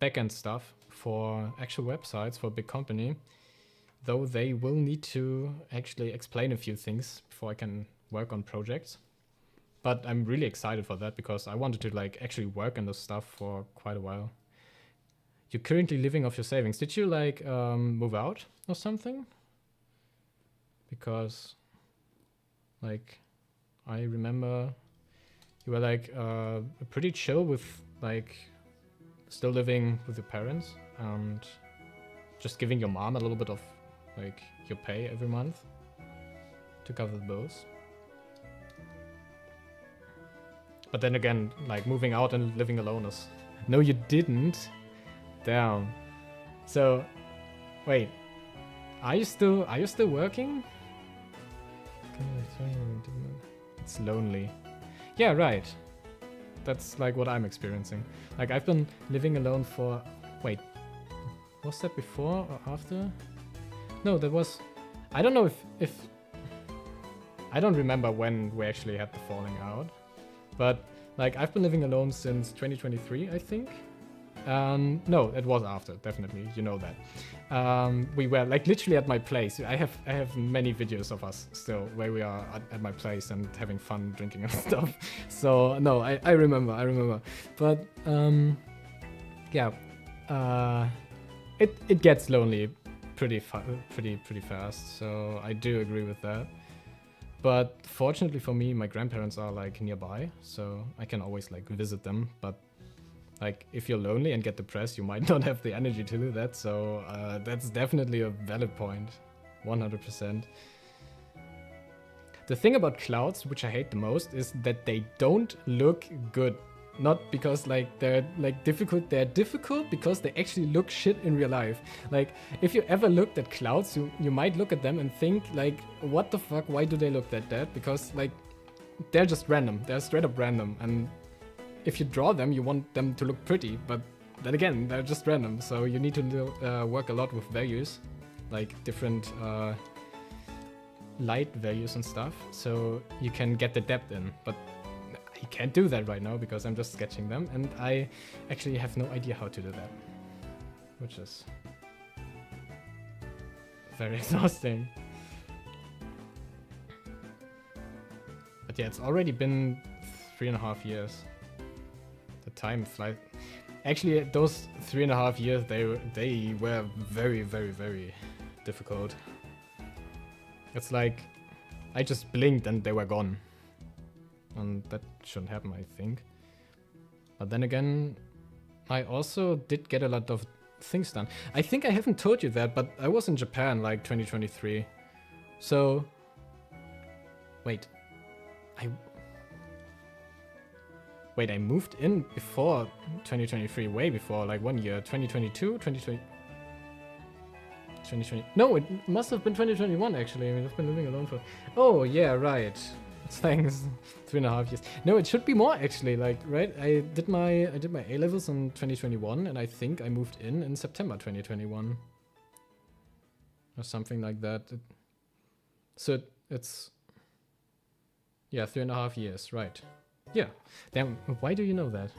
backend stuff for actual websites for a big company. Though they will need to actually explain a few things before I can work on projects. But I'm really excited for that because I wanted to like actually work on this stuff for quite a while. You're currently living off your savings. Did you like move out or something? Because like I remember you were like pretty chill with like still living with your parents and just giving your mom a little bit of like your pay every month to cover the bills. But then again, like moving out and living alone is... No, you didn't. Damn. So, wait. Are you still working? It's lonely. Yeah, right. That's like what I'm experiencing. Like I've been living alone for... Wait. Was that before or after? No, that was... I don't know if... I don't remember when we actually had the falling out. But like I've been living alone since 2023, I think. No, it was after, definitely. You know that. We were like literally at my place. I have many videos of us still where we are at my place and having fun drinking and stuff. So no, I remember. But yeah, it gets lonely pretty fast. So I do agree with that. But fortunately for me, my grandparents are like nearby, so I can always like visit them. But like if you're lonely and get depressed, you might not have the energy to do that. So that's definitely a valid point. 100%. The thing about clouds, which I hate the most, is that they don't look good. Not because like they're like difficult, they're difficult because they actually look shit in real life. Like if you ever looked at clouds, you might look at them and think like, what the fuck, why do they look like that? Because like they're just random, they're straight up random, and if you draw them, you want them to look pretty, but then again, they're just random, so you need to work a lot with values, like different light values and stuff, so you can get the depth in, but I can't do that right now because I'm just sketching them, and I actually have no idea how to do that, which is very exhausting. But yeah, it's already been 3.5 years. The time flies. Actually, those 3.5 years, they were very, very, very difficult. It's like I just blinked and they were gone. And that shouldn't happen, I think. But then again, I also did get a lot of things done. I think I haven't told you that, but I was in Japan like 2023. So, wait, I moved in before 2023, way before, like 1 year, 2022, 2020. No, it must have been 2021 actually. I mean, I've been living alone for. Oh yeah, right. Thanks. 3.5 years. No, it should be more actually. Like, right? I did my A levels in 2021, and I think I moved in September 2021, or something like that. So it's 3.5 years, right? Yeah. Damn. Why do you know that?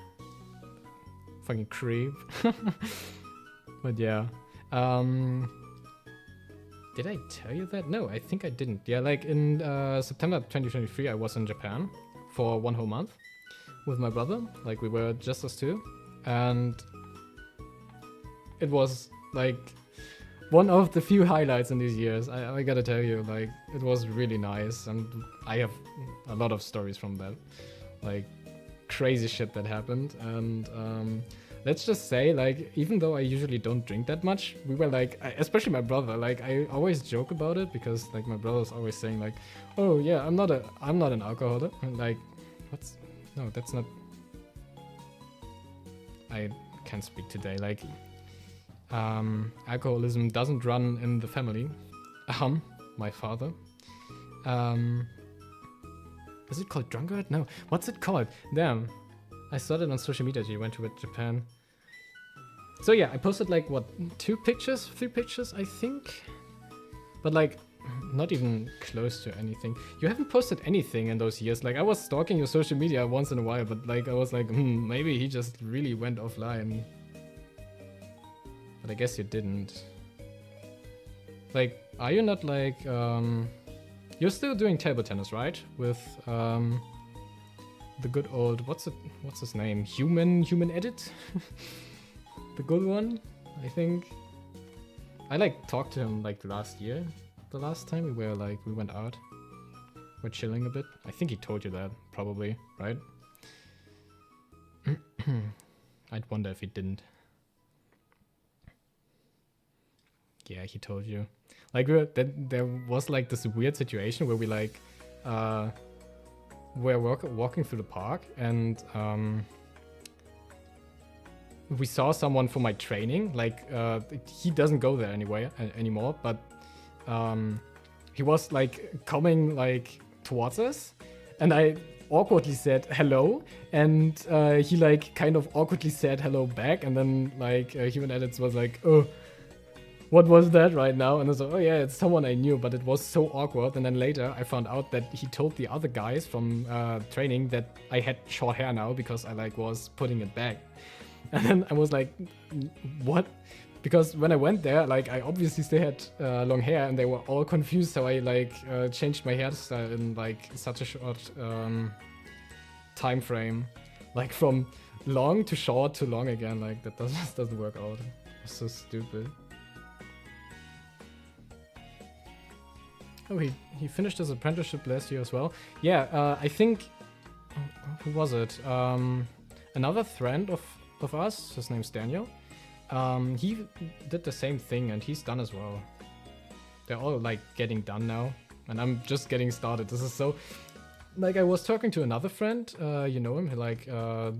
Fucking creep. But yeah. Did I tell you that? No, I think I didn't. Yeah, like in September 2023, I was in Japan for 1 whole month with my brother. Like we were just us two, and it was like one of the few highlights in these years. I gotta tell you, like it was really nice, and I have a lot of stories from that, like crazy shit that happened. And let's just say, like, even though I usually don't drink that much, we were like, especially my brother, like, I always joke about it because, like, my brother's always saying, like, oh yeah, I'm not an alcoholic. And like, no, that's not. I can't speak today. Like, alcoholism doesn't run in the family. My father. Is it called drunkard? No. What's it called? Damn. I saw it on social media. You went to Japan. So yeah, I posted like what, 3 pictures, I think, but like not even close to anything. You haven't posted anything in those years. Like I was stalking your social media once in a while, but like I was like, maybe he just really went offline. But I guess you didn't. Like, are you not like you're still doing table tennis, right? With the good old what's his name? Human edit? The good one, I think. I like talked to him like last year. The last time we went out. We're chilling a bit. I think he told you that, probably, right? I'd wonder if he didn't. Yeah, he told you. Like there was like this weird situation where we like we're walking through the park, and we saw someone for my training. Like he doesn't go there anymore, but he was like coming like towards us, and I awkwardly said hello, and he like kind of awkwardly said hello back, and then like Human Edits was like, oh, what was that right now? And I was like, oh yeah, it's someone I knew, but it was so awkward. And then later I found out that he told the other guys from training that I had short hair now because I like was putting it back. And then I was like, what? Because when I went there, like I obviously still had long hair, and they were all confused. So I like changed my hairstyle in like such a short time frame, like from long to short to long again. Like that doesn't work out. It's so stupid. Oh, he finished his apprenticeship last year as well. Yeah, I think, who was it? Another friend of us, his name's Daniel. He did the same thing, and he's done as well. they're all like getting done now, and I'm just getting started. This is so, like, I was talking to another friend, you know him, like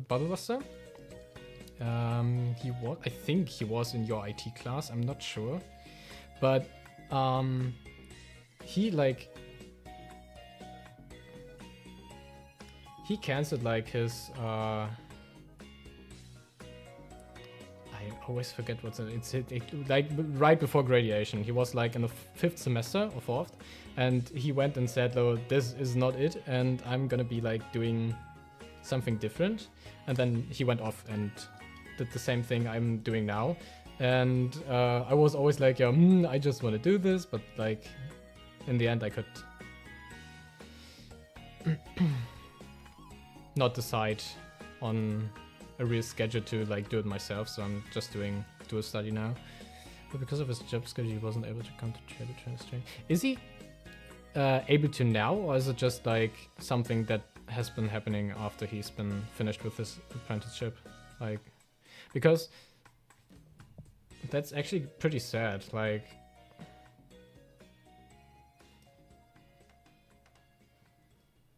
Buster. I think he was in your IT class, I'm not sure, but he canceled like his I always forget what's it. It's like right before graduation. He was like in the 5th semester or 4th, and he went and said, "Oh, this is not it, and I'm gonna be like doing something different." And then he went off and did the same thing I'm doing now. And I was always like, "Yeah, I just want to do this," but like in the end, I could not decide on a real schedule to like do it myself, so I'm just doing dual study now. But because of his job schedule, he wasn't able to come to table tennis training. Is he able to now, or is it just like something that has been happening after he's been finished with his apprenticeship? Like, because that's actually pretty sad. Like,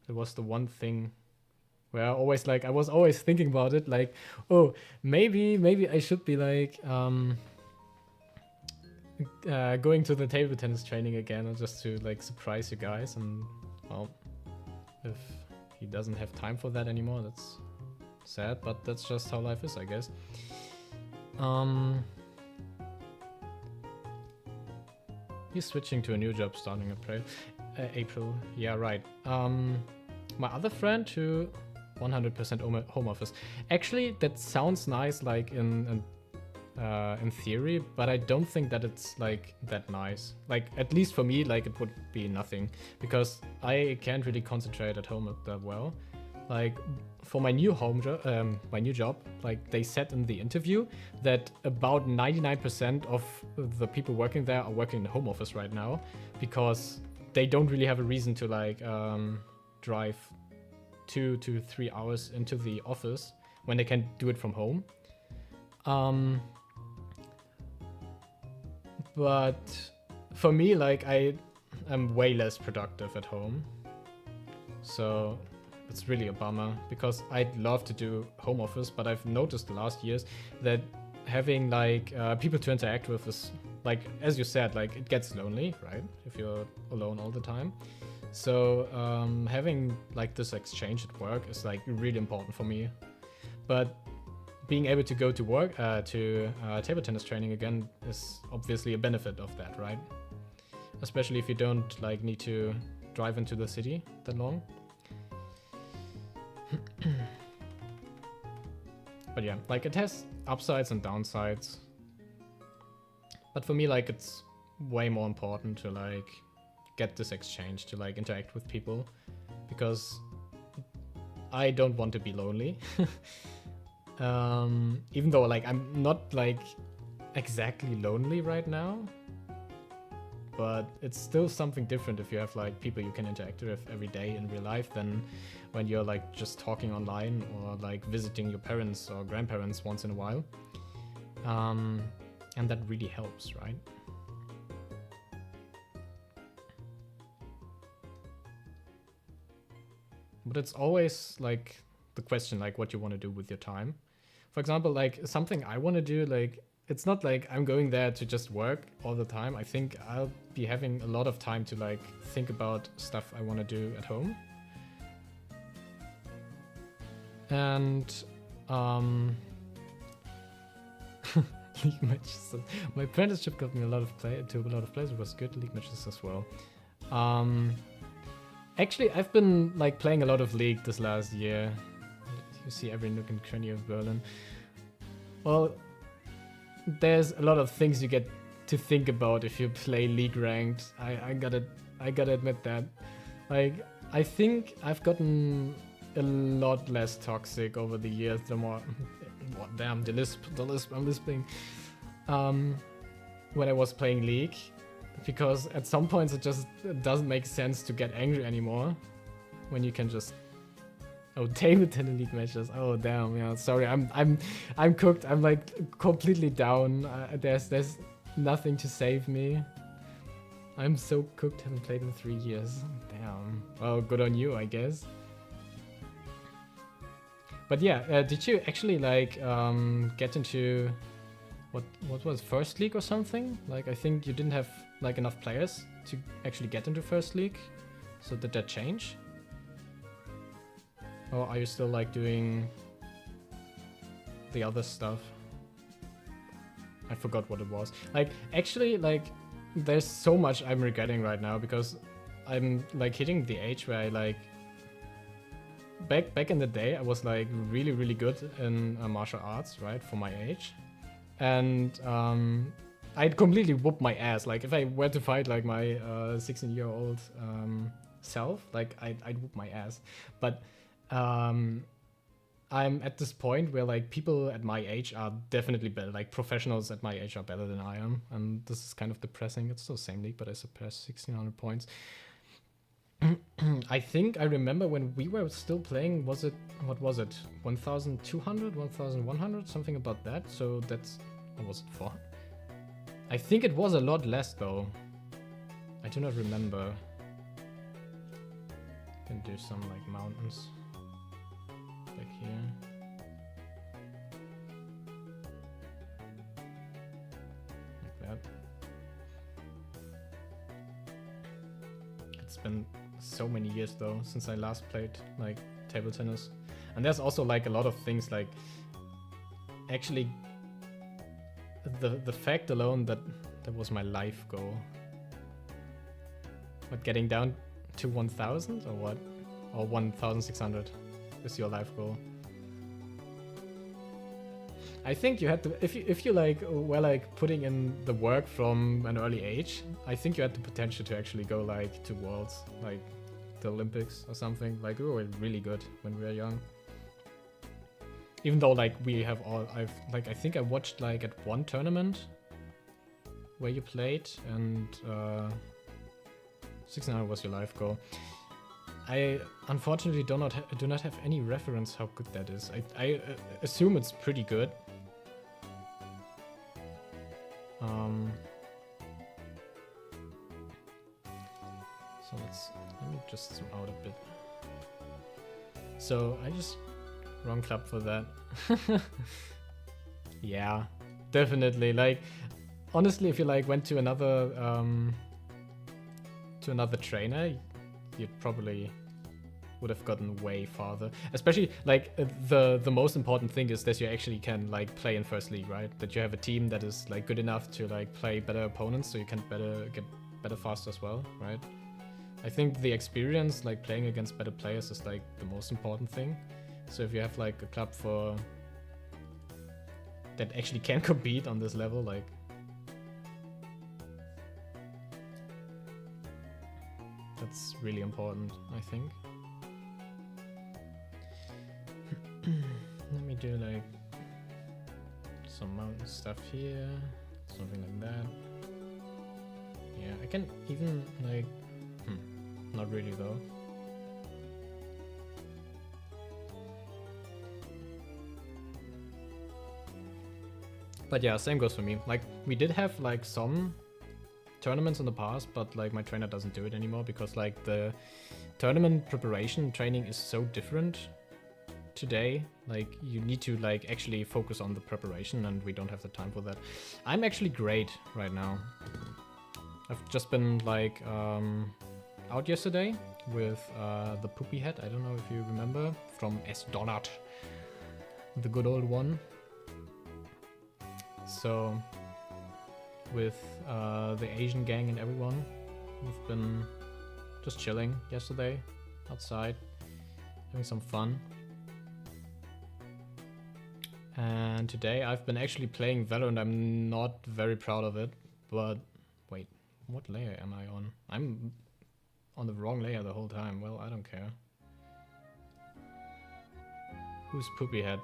it was the one thing where I was always thinking about it, like, oh, maybe I should be like going to the table tennis training again, or just to like surprise you guys. And well, if he doesn't have time for that anymore, that's sad, but that's just how life is, I guess. He's switching to a new job starting April. Yeah, right. My other friend who 100% home office. Actually, that sounds nice, like in theory, but I don't think that it's like that nice. Like, at least for me, like, it would be nothing, because I can't really concentrate at home that well. Like, for my new job, like, they said in the interview that about 99% of the people working there are working in the home office right now, because they don't really have a reason to like drive 2 to 3 hours into the office when they can do it from home. But for me, like, I am way less productive at home, so it's really a bummer, because I'd love to do home office, but I've noticed the last years that having like people to interact with is, like, as you said, like, it gets lonely, right, if you're alone all the time. So having like this exchange at work is like really important for me. But being able to go to work to table tennis training again is obviously a benefit of that, right? Especially if you don't like need to drive into the city that long. But yeah, like, it has upsides and downsides. But for me, like, it's way more important to like get this exchange, to like interact with people, because I don't want to be lonely. Even though like I'm not like exactly lonely right now, but it's still something different if you have like people you can interact with every day in real life than when you're like just talking online or like visiting your parents or grandparents once in a while. And that really helps, right? But it's always like the question, like, what you want to do with your time. For example, like, something I want to do, like, it's not like I'm going there to just work all the time. I think I'll be having a lot of time to like think about stuff I want to do at home. And league matches. My apprenticeship got me a lot of plays. It was good. League matches as well. Actually, I've been like playing a lot of League this last year. You see every nook and cranny of Berlin. Well, there's a lot of things you get to think about if you play League ranked. I gotta admit that. Like, I think I've gotten a lot less toxic over the years. The more, damn, the lisp, I'm lisping. When I was playing League. Because at some points it just doesn't make sense to get angry anymore when you can just table tennis League matches. Oh damn, yeah. Sorry, I'm cooked. I'm like completely down. There's nothing to save me. I'm so cooked, haven't played in 3 years. Damn. Well, good on you, I guess. But yeah, did you actually like get into what was First League or something? Like I think you didn't have like enough players to actually get into First League. So did that change? Or are you still like doing the other stuff? I forgot what it was. Like actually like there's so much I'm regretting right now because I'm like hitting the age where I like back in the day I was like really good in martial arts, right, for my age. And I'd completely whoop my ass. Like if I were to fight like my 16-year-old self, like I'd whoop my ass. But I'm at this point where like people at my age are definitely better. Like professionals at my age are better than I am, and this is kind of depressing. It's still same league, but I surpassed 1600 points. I think I remember when we were still playing, what was it? 1200, 1100, something about that. So that's, what was it for? I think it was a lot less though. I do not remember. Can do some like mountains back here. Like that. It's been so many years though since I last played like table tennis, and there's also like a lot of things like actually the fact alone that was my life goal. But getting down to 1000 or what, or 1600 is your life goal. I think you had to, if you like were like putting in the work from an early age, I think you had the potential to actually go like to Worlds, like the Olympics or something. Like we were really good when we were young. Even though like we have all, I think I watched like at one tournament where you played, and 1600 was your life goal. I unfortunately do not have any reference how good that is. I assume it's pretty good. So let me just zoom out a bit. So I just wrong club for that. Yeah, definitely. Like honestly, if you like went to another trainer, you'd probably would have gotten way farther. Especially like the most important thing is that you actually can like play in First League, right? That you have a team that is like good enough to like play better opponents, so you can get better fast as well, right? I think the experience like playing against better players is like the most important thing. So if you have like a club for that actually can compete on this level, like that's really important, I think. Let me do like some mountain stuff here, something like that. Yeah, I can even like, not really though. But yeah, same goes for me. Like we did have like some tournaments in the past, but like my trainer doesn't do it anymore because like the tournament preparation training is so different today. Like you need to like actually focus on the preparation, and we don't have the time for that. I'm actually great right now. I've just been like out yesterday with the poopy head. I don't know if you remember from S. Donut, the good old one. So with the Asian gang and everyone, we've been just chilling yesterday outside, having some fun. And today I've been actually playing Valorant. I'm not very proud of it, but wait, what layer am I on? I'm on the wrong layer the whole time. Well, I don't care. Who's Poopy Head?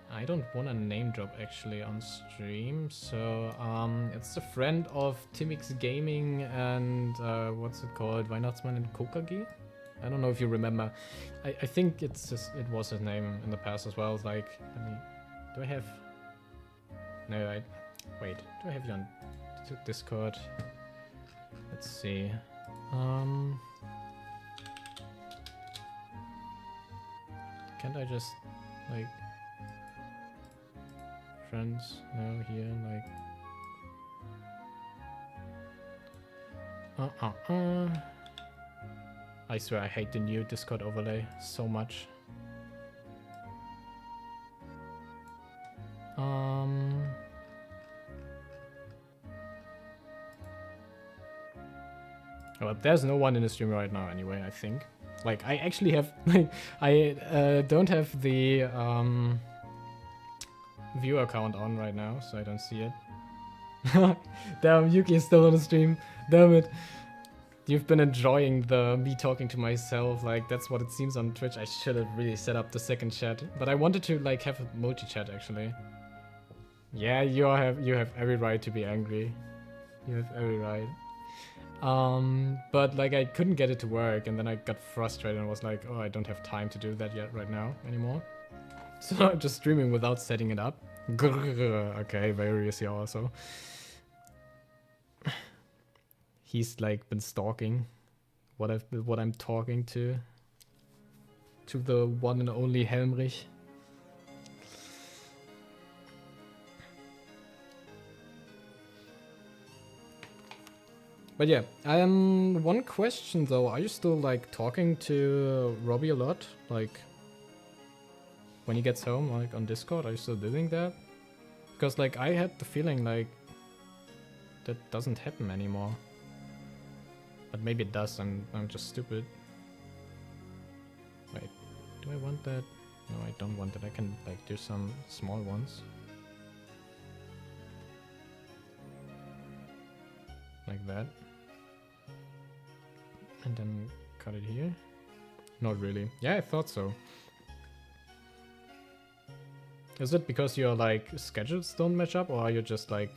I don't want to name drop actually on stream, so it's a friend of Timix Gaming and what's it called, Weihnachtsmann and Kokagi. I don't know if you remember. I think it was his name in the past as well. Like, do I have? No, wait. Do I have you on to Discord. Let's see. Can't I just like friends? No, here like. I swear I hate the new Discord overlay so much. Well, there's no one in the stream right now anyway, I think. Like, I actually have, like, I don't have the viewer account on right now, so I don't see it. Damn, Yuki is still on the stream. Damn it. You've been enjoying me talking to myself, like, that's what it seems on Twitch. I should have really set up the second chat, but I wanted to, like, have a multi-chat, actually. Yeah, you have every right to be angry. You have every right. But like I couldn't get it to work, and then I got frustrated and was like, oh, I don't have time to do that yet right now anymore. So I'm just streaming without setting it up. Okay, very easy also. He's like been stalking what I'm talking to the one and only Helmrich. But yeah, one question though, are you still like talking to Robbie a lot? Like when he gets home, like on Discord, are you still doing that? Because like I had the feeling like that doesn't happen anymore. But maybe it does, I'm just stupid. Wait, do I want that? No, I don't want that. I can like do some small ones. Like that. And then cut it here. Not really. Yeah, I thought so. Is it because your like schedules don't match up, or are you just like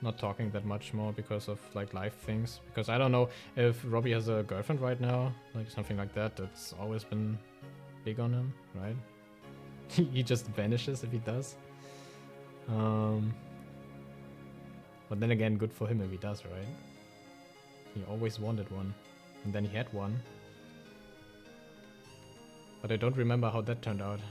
not talking that much more because of like life things? Because I don't know if Robbie has a girlfriend right now, like something like that. That's always been big on him, right? He just vanishes if he does. But then again, good for him if he does, right? He always wanted one, and then he had one. But I don't remember how that turned out.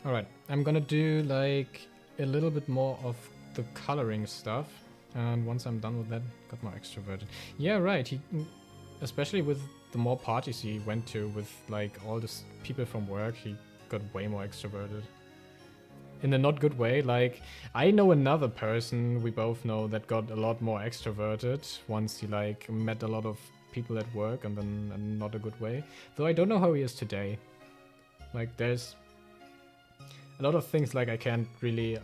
Alright, I'm gonna do like a little bit more of the coloring stuff, and once I'm done with that, got more extroverted. Yeah, right, he, especially with the more parties he went to with like all the people from work, he got way more extroverted. In a not good way. Like, I know another person we both know that got a lot more extroverted once he like met a lot of people at work, and then in not a good way. Though I don't know how he is today. Like, there's a lot of things like I can't really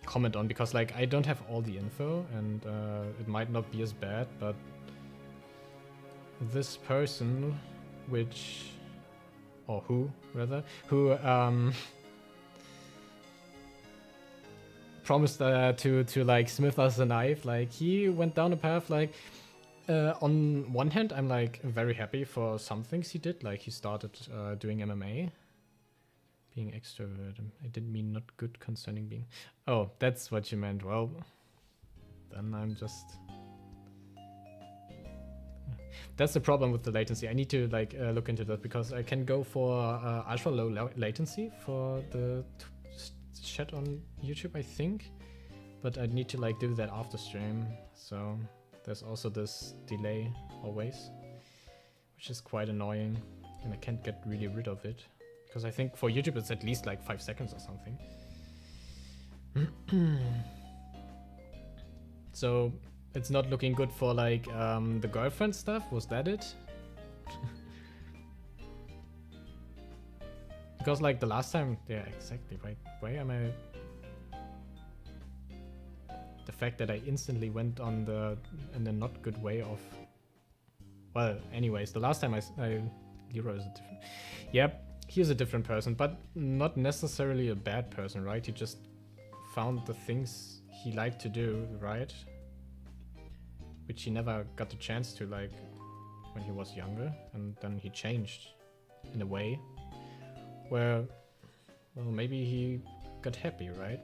comment on, because like I don't have all the info, and it might not be as bad, but this person, who promised to like smith us a knife, like he went down a path like on one hand I'm like very happy for some things he did, like he started doing MMA. Being extrovert, I didn't mean not good concerning being. Oh, that's what you meant. Well, then I'm just. That's the problem with the latency. I need to like look into that, because I can go for ultra low latency for the chat on YouTube, I think, but I need to like do that after stream. So there's also this delay always, which is quite annoying, and I can't get really rid of it. Because I think for YouTube it's at least like 5 seconds or something. So it's not looking good for like the girlfriend stuff. Was that it? Because like the last time, yeah, exactly, right? Why am I? The fact that I instantly went on in the not good way of. Well, anyways, the last time Leroy is a different. Yep. He's a different person, but not necessarily a bad person, right? He just found the things he liked to do, right? Which he never got the chance to, like, when he was younger. And then he changed in a way where, well, maybe he got happy, right?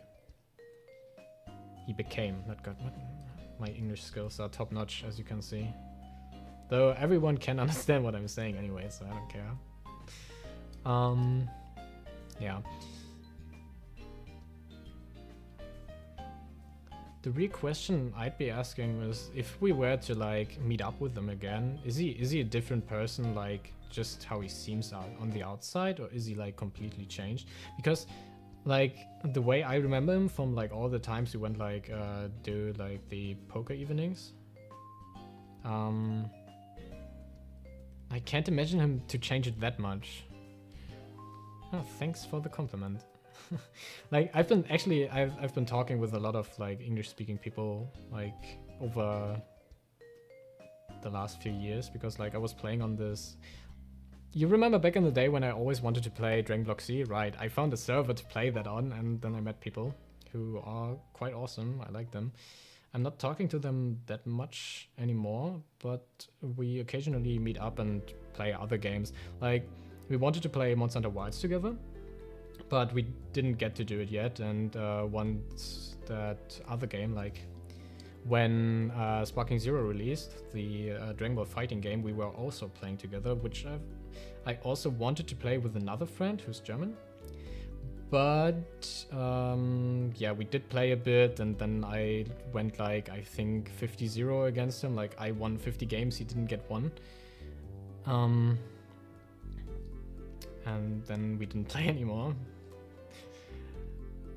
He became, not got. My English skills are top notch, as you can see. Though everyone can understand what I'm saying anyway, so I don't care. Yeah. The real question I'd be asking was, if we were to like meet up with him again, is he a different person, like just how he seems out on the outside, or is he like completely changed? Because like the way I remember him from like all the times we went like do like the poker evenings, I can't imagine him to change it that much. Oh, thanks for the compliment. Like I've been talking with a lot of like English speaking people like over the last few years, because like I was playing on this. You remember back in the day when I always wanted to play Dragon Block C, right? I found a server to play that on, and then I met people who are quite awesome. I like them. I'm not talking to them that much anymore, but we occasionally meet up and play other games. Like we wanted to play Monster Hunter Wilds together, but we didn't get to do it yet. And once that other game, like when Sparking Zero released, the Dragon Ball fighting game, we were also playing together, which I also wanted to play with another friend who's German. But yeah, we did play a bit, and then I went like, I think 50-0 against him. Like I won 50 games, he didn't get one. And then we didn't play anymore.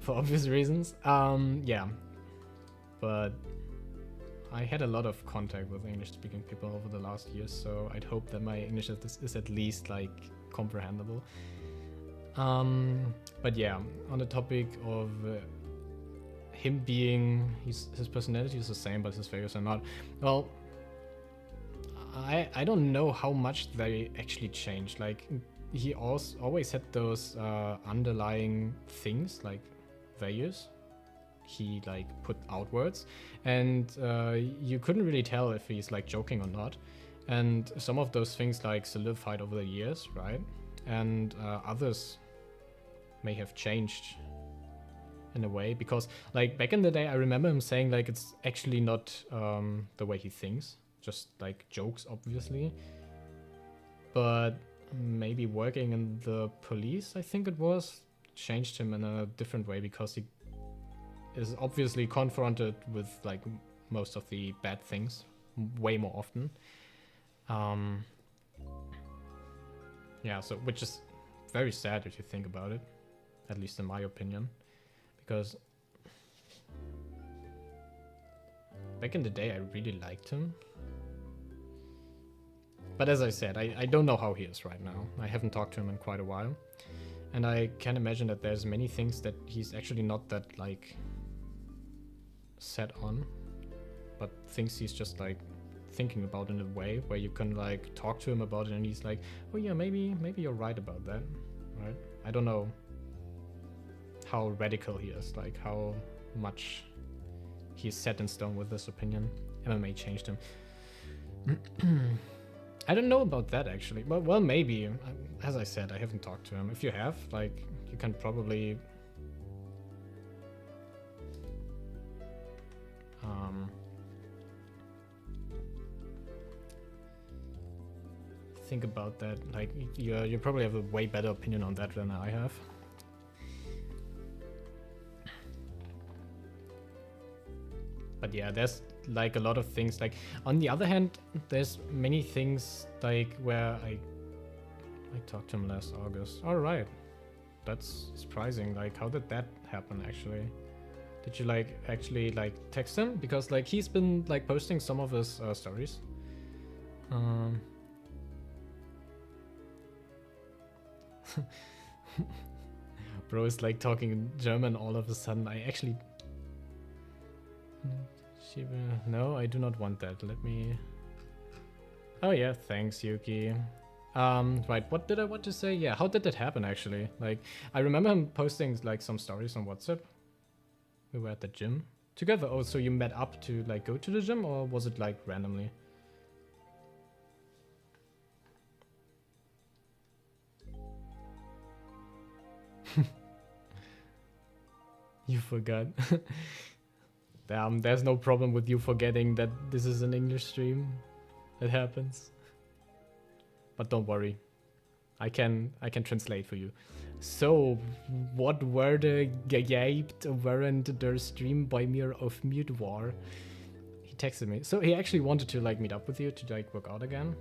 For obvious reasons. Yeah. But I had a lot of contact with English-speaking people over the last years, so I'd hope that my English is at least like comprehensible. But yeah, on the topic of him being, his personality is the same, but his values are not. Well, I don't know how much they actually changed. Like he always had those underlying things like values he like put outwards, and you couldn't really tell if he's like joking or not. And some of those things like solidified over the years, right? And others may have changed in a way, because like back in the day I remember him saying like it's actually not the way he thinks, just like jokes obviously, but maybe working in the police, I think it was, changed him in a different way, because he is obviously confronted with like most of the bad things way more often. Yeah, so which is very sad if you think about it, at least in my opinion, because back in the day I really liked him. But as I said, I don't know how he is right now. I haven't talked to him in quite a while. And I can imagine that there's many things that he's actually not that like set on, but things he's just like thinking about in a way where you can like talk to him about it and he's like, oh yeah, maybe you're right about that, right? I don't know how radical he is, like how much he's set in stone with this opinion. MMA changed him. I don't know about that actually, but well, maybe. As I said, I haven't talked to him. If you have, like, you can probably think about that. Like, you probably have a way better opinion on that than I have. But yeah, there's like a lot of things. Like on the other hand, there's many things like where I talked to him last August. All right, that's surprising. Like, how did that happen actually? Did you like actually like text him? Because like he's been like posting some of his stories. Bro is like talking in German all of a sudden. I actually. No, I do not want that. Let me. Oh yeah, thanks Yuki. Right, what did I want to say? Yeah, how did that happen actually? Like, I remember him posting like some stories on WhatsApp We were at the gym together. Oh, so you met up to like go to the gym, or was it like randomly? You forgot. Damn, there's no problem with you forgetting that this is an English stream. It happens. But don't worry. I can translate for you. So, what were the gejaped weren't der Stream bei mir auf mute war? He texted me. So he actually wanted to like meet up with you to like work out again.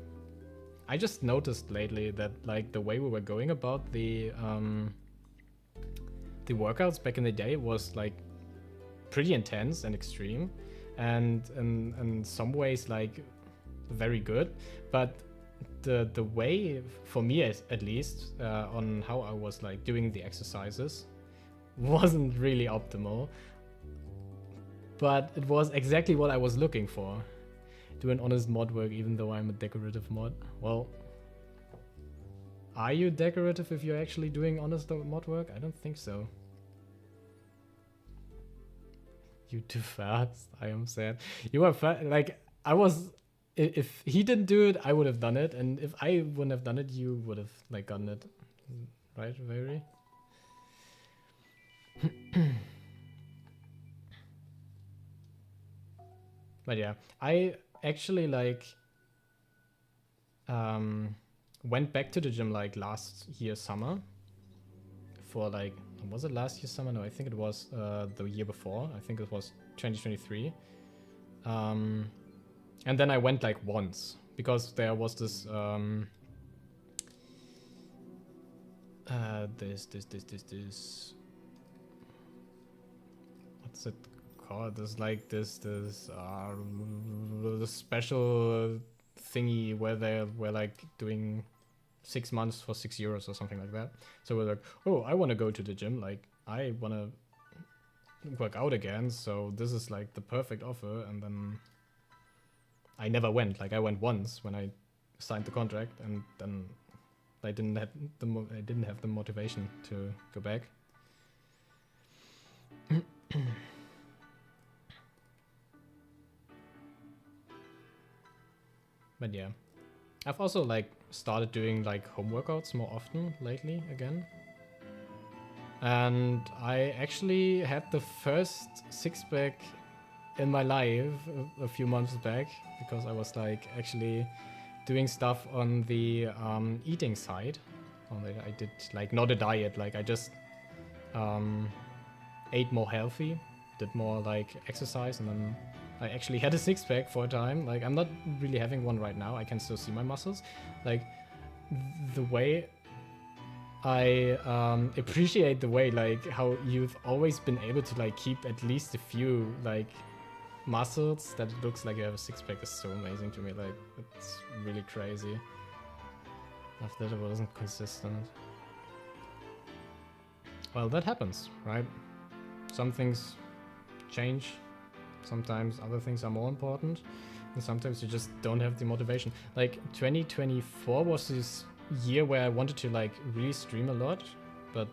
I just noticed lately that like the way we were going about the workouts back in the day was like pretty intense and extreme, and in some ways like very good, but the way for me at least on how I was like doing the exercises wasn't really optimal, but it was exactly what I was looking for. Do an honest mod work even though I'm a decorative mod. Well, are you decorative if you're actually doing honest mod work? I don't think so. You too fast. I am sad. You were like I was. If he didn't do it, I would have done it, and if I wouldn't have done it, you would have like gotten it, right? Very. But yeah, I actually like went back to the gym like last year summer for like, was it last year summer? No, I think it was the year before. I think it was 2023. And then I went like once because there was this this what's it called? There's like this special thingy where they were like doing 6 months for €6 or something like that. So we're like, oh, I want to go to the gym. Like I want to work out again. So this is like the perfect offer. And then I never went. Like I went once when I signed the contract, and then I didn't have the motivation to go back. But yeah, I've also like started doing like home workouts more often lately again. And I actually had the first six-pack in my life a few months back, because I was like actually doing stuff on the eating side. I did like not a diet, like I just ate more healthy, did more like exercise, and then I actually had a six-pack for a time. Like I'm not really having one right now. I can still see my muscles. Like the way I appreciate the way like how you've always been able to like keep at least a few like muscles that it looks like you have a six-pack is so amazing to me. Like it's really crazy. After that it wasn't consistent. Well, that happens, right? Some things change. Sometimes other things are more important, and sometimes you just don't have the motivation. Like 2024 was this year where I wanted to like really stream a lot, but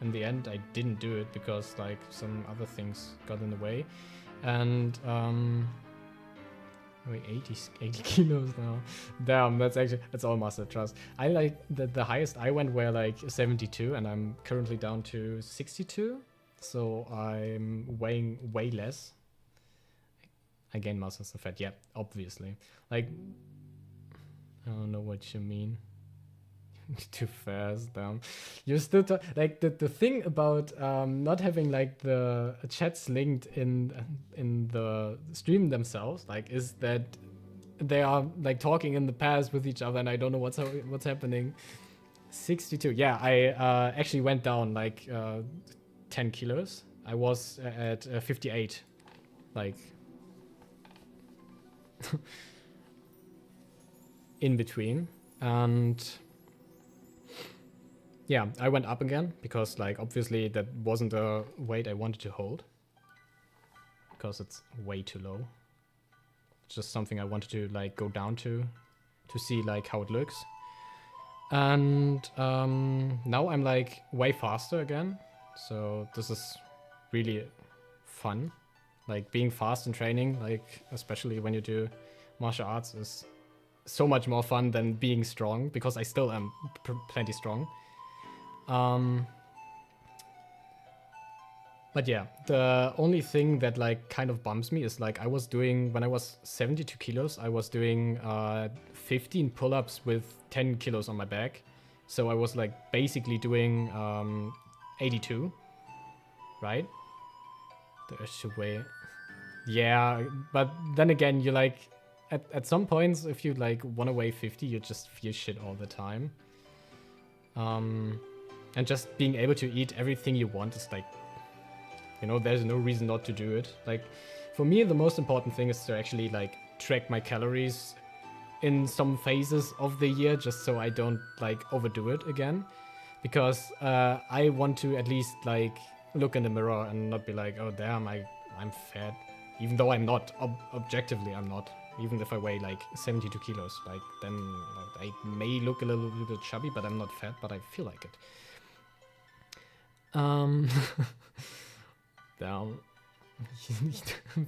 in the end I didn't do it because like some other things got in the way. And wait, 80 kilos now. Damn, that's all muscle, trust. I like the highest I went were like 72, and I'm currently down to 62, so I'm weighing way less. I gain muscles and fat, yeah, obviously. Like, I don't know what you mean. Too fast, damn. You still like the thing about not having like the chats linked in the stream themselves, like, is that they are like talking in the past with each other, and I don't know what's happening. 62, yeah. I actually went down like 10 kilos. I was at 58, like in between, and yeah, I went up again because like obviously that wasn't a weight I wanted to hold because it's way too low. It's just something I wanted to like go down to see like how it looks. And now I'm like way faster again. So this is really fun. Like being fast in training, like especially when you do martial arts, is so much more fun than being strong, because I still am plenty strong. But yeah, the only thing that like kind of bums me is like I was doing, when I was 72 kilos, I was doing 15 pull-ups with 10 kilos on my back. So I was like basically doing 82, right? There's a way. Yeah, but then again, you like, at some points, if you like want to weigh 50, you just feel shit all the time. And just being able to eat everything you want is like, you know, there's no reason not to do it. Like, for me, the most important thing is to actually like track my calories in some phases of the year, just so I don't like overdo it again. Because I want to at least like look in the mirror and not be like, oh damn, I'm fat. Even though I'm not, objectively I'm not. Even if I weigh like 72 kilos, like then like, I may look a little bit chubby, but I'm not fat, but I feel like it. Down.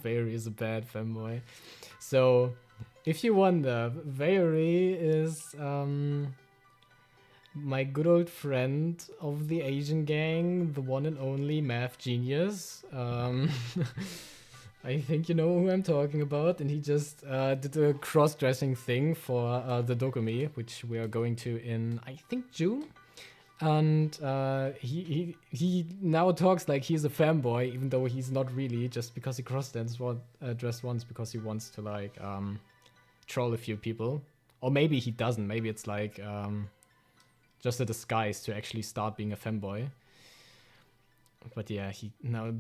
Veary is a bad fanboy. So, if you wonder, Veary is my good old friend of the Asian gang, the one and only math genius. I think you know who I'm talking about, and he just did a cross-dressing thing for the Dokumi, which we are going to in, I think, June. And he now talks like he's a fanboy, even though he's not really, just because he dressed once because he wants to like troll a few people. Or maybe he doesn't. Maybe it's like just a disguise to actually start being a fanboy. But yeah, he now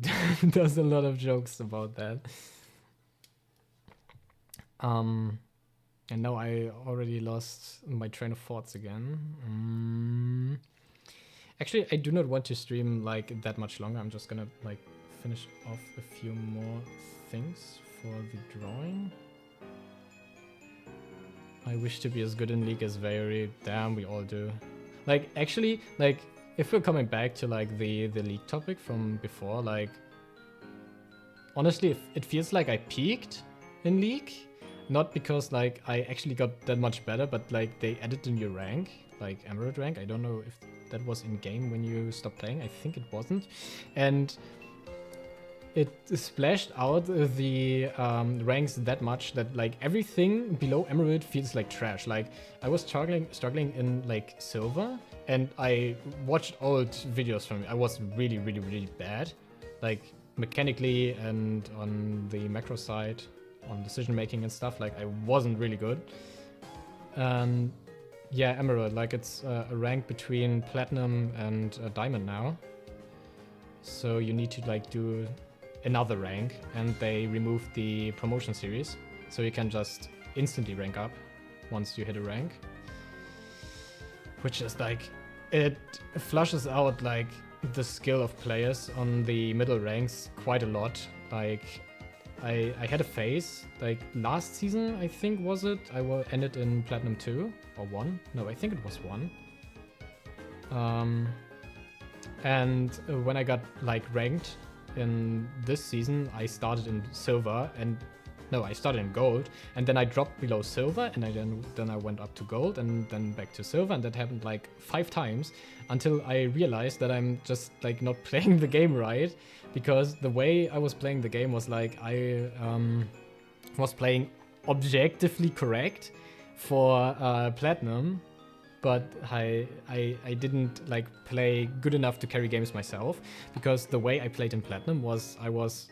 does a lot of jokes about that. And now I already lost my train of thoughts again. Actually, I do not want to stream like that much longer. I'm just gonna like finish off a few more things for the drawing. I wish to be as good in League as Veary. Damn, we all do. Like, actually, like, if we're coming back to like the League topic from before, like, honestly, it feels like I peaked in League. Not because like I actually got that much better, but like they added a new rank, like Emerald rank. I don't know if that was in game when you stopped playing. I think it wasn't. And it splashed out the ranks that much that like everything below Emerald feels like trash. Like I was struggling in like Silver, and I watched old videos from it. I was really, really, really bad, like mechanically and on the macro side, on decision making and stuff. Like I wasn't really good. And yeah, Emerald, like it's a rank between Platinum and Diamond now. So you need to like do another rank, and they removed the promotion series. So you can just instantly rank up once you hit a rank. Which is like, it flushes out like the skill of players on the middle ranks quite a lot. Like I had a phase, like last season, I think was it? I ended in Platinum 2 or 1. No, I think it was 1. And when I got like ranked in this season, I started in Silver, and no, I started in Gold, and then I dropped below Silver, and then I went up to Gold, and then back to Silver, and that happened like 5 times until I realized that I'm just like not playing the game right, because the way I was playing the game was like I was playing objectively correct for Platinum, but I didn't like play good enough to carry games myself, because the way I played in Platinum was I was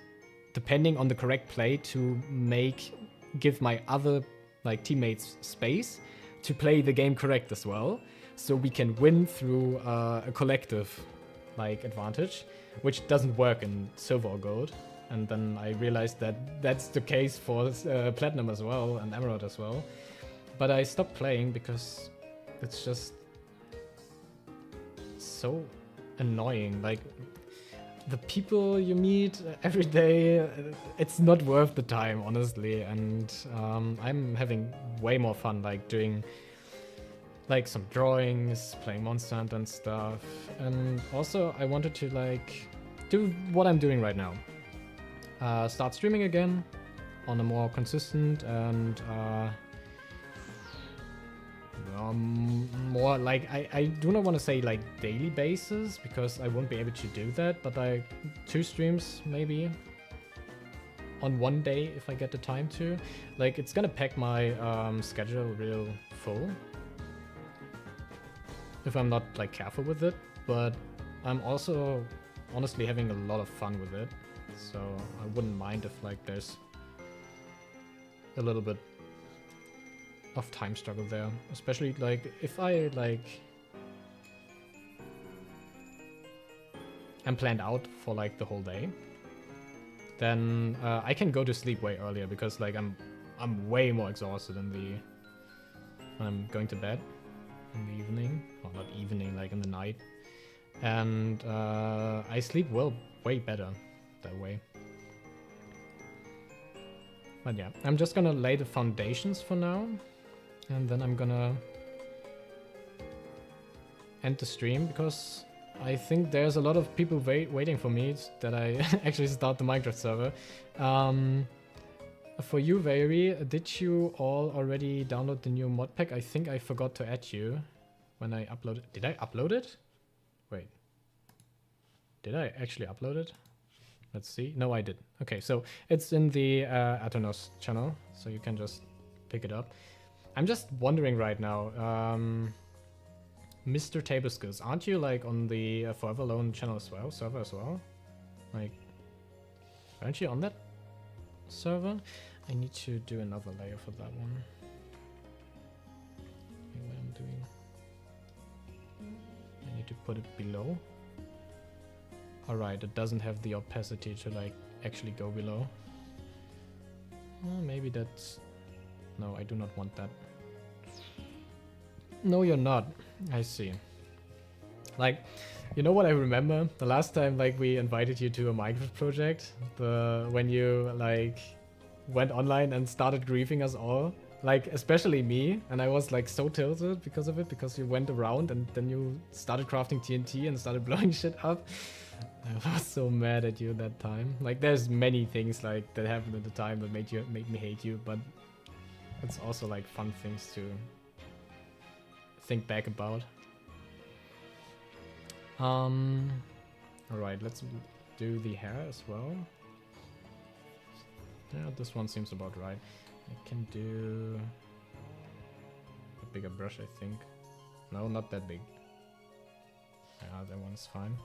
depending on the correct play to give my other like teammates space to play the game correct as well, so we can win through a collective like advantage, which doesn't work in Silver or Gold. And then I realized that that's the case for Platinum as well and Emerald as well. But I stopped playing because it's just so annoying. Like the people you meet every day, it's not worth the time, honestly. And I'm having way more fun like doing like some drawings, playing Monster Hunter and stuff. And also I wanted to like do what I'm doing right now. start streaming again on a more consistent and more like I do not want to say like daily basis because I won't be able to do that, but like 2 streams maybe on one day if I get the time to. Like it's gonna pack my schedule real full if I'm not like careful with it, but I'm also honestly having a lot of fun with it, so I wouldn't mind if like there's a little bit of time struggle there, especially like if I like am planned out for like the whole day, then I can go to sleep way earlier because like I'm way more exhausted when I'm going to bed in the evening, or not evening, like in the night, and I sleep way better that way. But yeah, I'm just gonna lay the foundations for now, and then I'm gonna end the stream because I think there's a lot of people waiting for me that I actually start the Minecraft server. For you, Vary, did you all already download the new mod pack? I think I forgot to add you when I uploaded. Did I upload it? Wait. Did I actually upload it? Let's see. No, I did. Okay, so it's in the Aternos channel, so you can just pick it up. I'm just wondering right now, Mr. Table Skills, aren't you like on the Forever Alone channel as well, server as well? Like, aren't you on that server? I need to do another layer for that one. Okay, what I'm doing, I need to put it below. Alright, it doesn't have the opacity to like actually go below. Maybe that's... No, I do not want that. No, you're not. I see. Like, you know what I remember? The last time like we invited you to a Minecraft project, when you like went online and started griefing us all, like especially me, and I was like so tilted because of it, because you went around and then you started crafting TNT and started blowing shit up. I was so mad at you that time. Like there's many things like that happened at the time that made me hate you, but it's also like fun things to think back about. Alright, let's do the hair as well. Yeah, this one seems about right. I can do a bigger brush, I think. No, not that big. Yeah, that one's fine.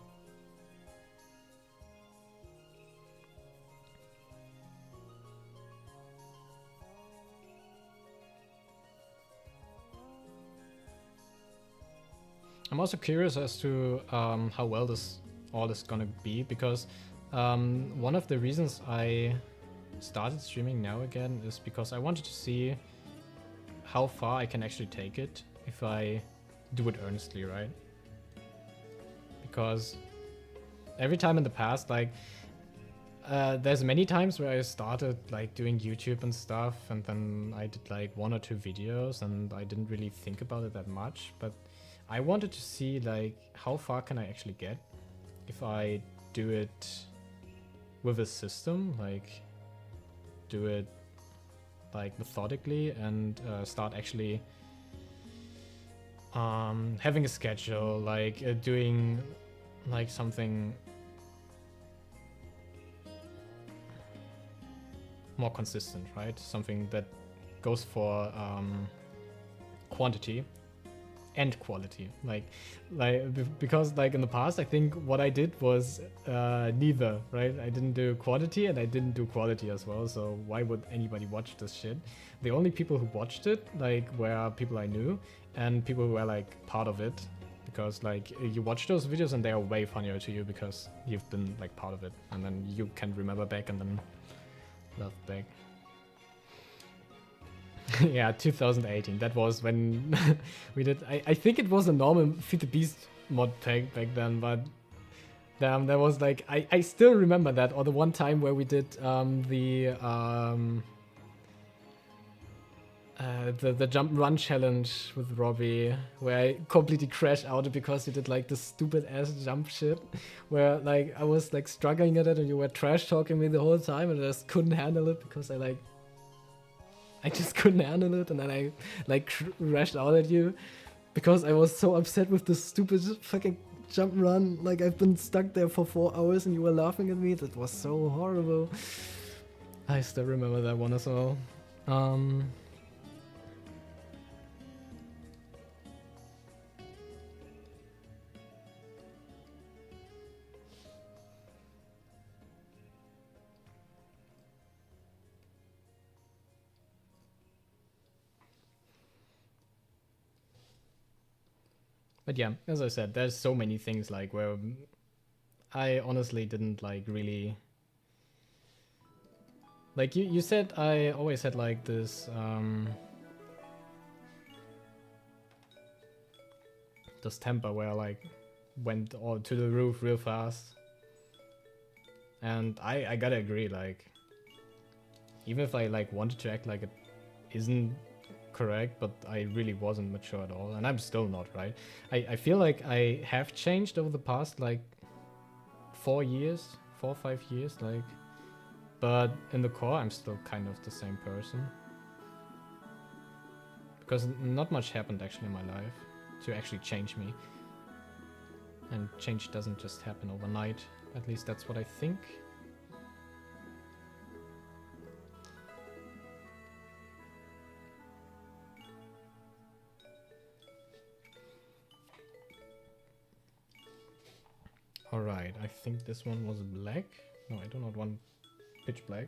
I'm also curious as to how well this all is gonna be, because one of the reasons I started streaming now again is because I wanted to see how far I can actually take it if I do it earnestly, right? Because every time in the past, like there's many times where I started like doing YouTube and stuff, and then I did like 1 or 2 videos and I didn't really think about it that much, but I wanted to see like how far can I actually get if I do it with a system, like do it like methodically and start actually having a schedule, like doing like something more consistent, right? Something that goes for quantity and quality, because like in the past I think what I did was neither, right? I didn't do quantity and I didn't do quality as well, so why would anybody watch this shit? The only people who watched it like were people I knew and people who were like part of it, because like you watch those videos and they are way funnier to you because you've been like part of it, and then you can remember back and then love back. Yeah, 2018. That was when we did. I think it was a normal Feed the Beast mod pack back then, but damn, there was like I still remember that, or the one time where we did the jump run challenge with Robbie, where I completely crashed out because he did like this stupid ass jump shit, where like I was like struggling at it and you were trash talking me the whole time and I just couldn't handle it because I just couldn't handle it, and then I like crashed out at you because I was so upset with this stupid fucking jump run. Like I've been stuck there for 4 hours and you were laughing at me. That was so horrible. I still remember that one as well. But yeah, as I said, there's so many things like where I honestly didn't like really like you said I always had like this this temper where I like went all to the roof real fast. And I gotta agree, like even if I like wanted to act like it isn't correct, but I really wasn't mature at all, and I'm still not, right? I feel like I have changed over the past like 4 or 5 years, like, but in the core I'm still kind of the same person, because not much happened actually in my life to actually change me, and change doesn't just happen overnight. At least that's what I think. Alright, I think this one was black. No, I do not want pitch black.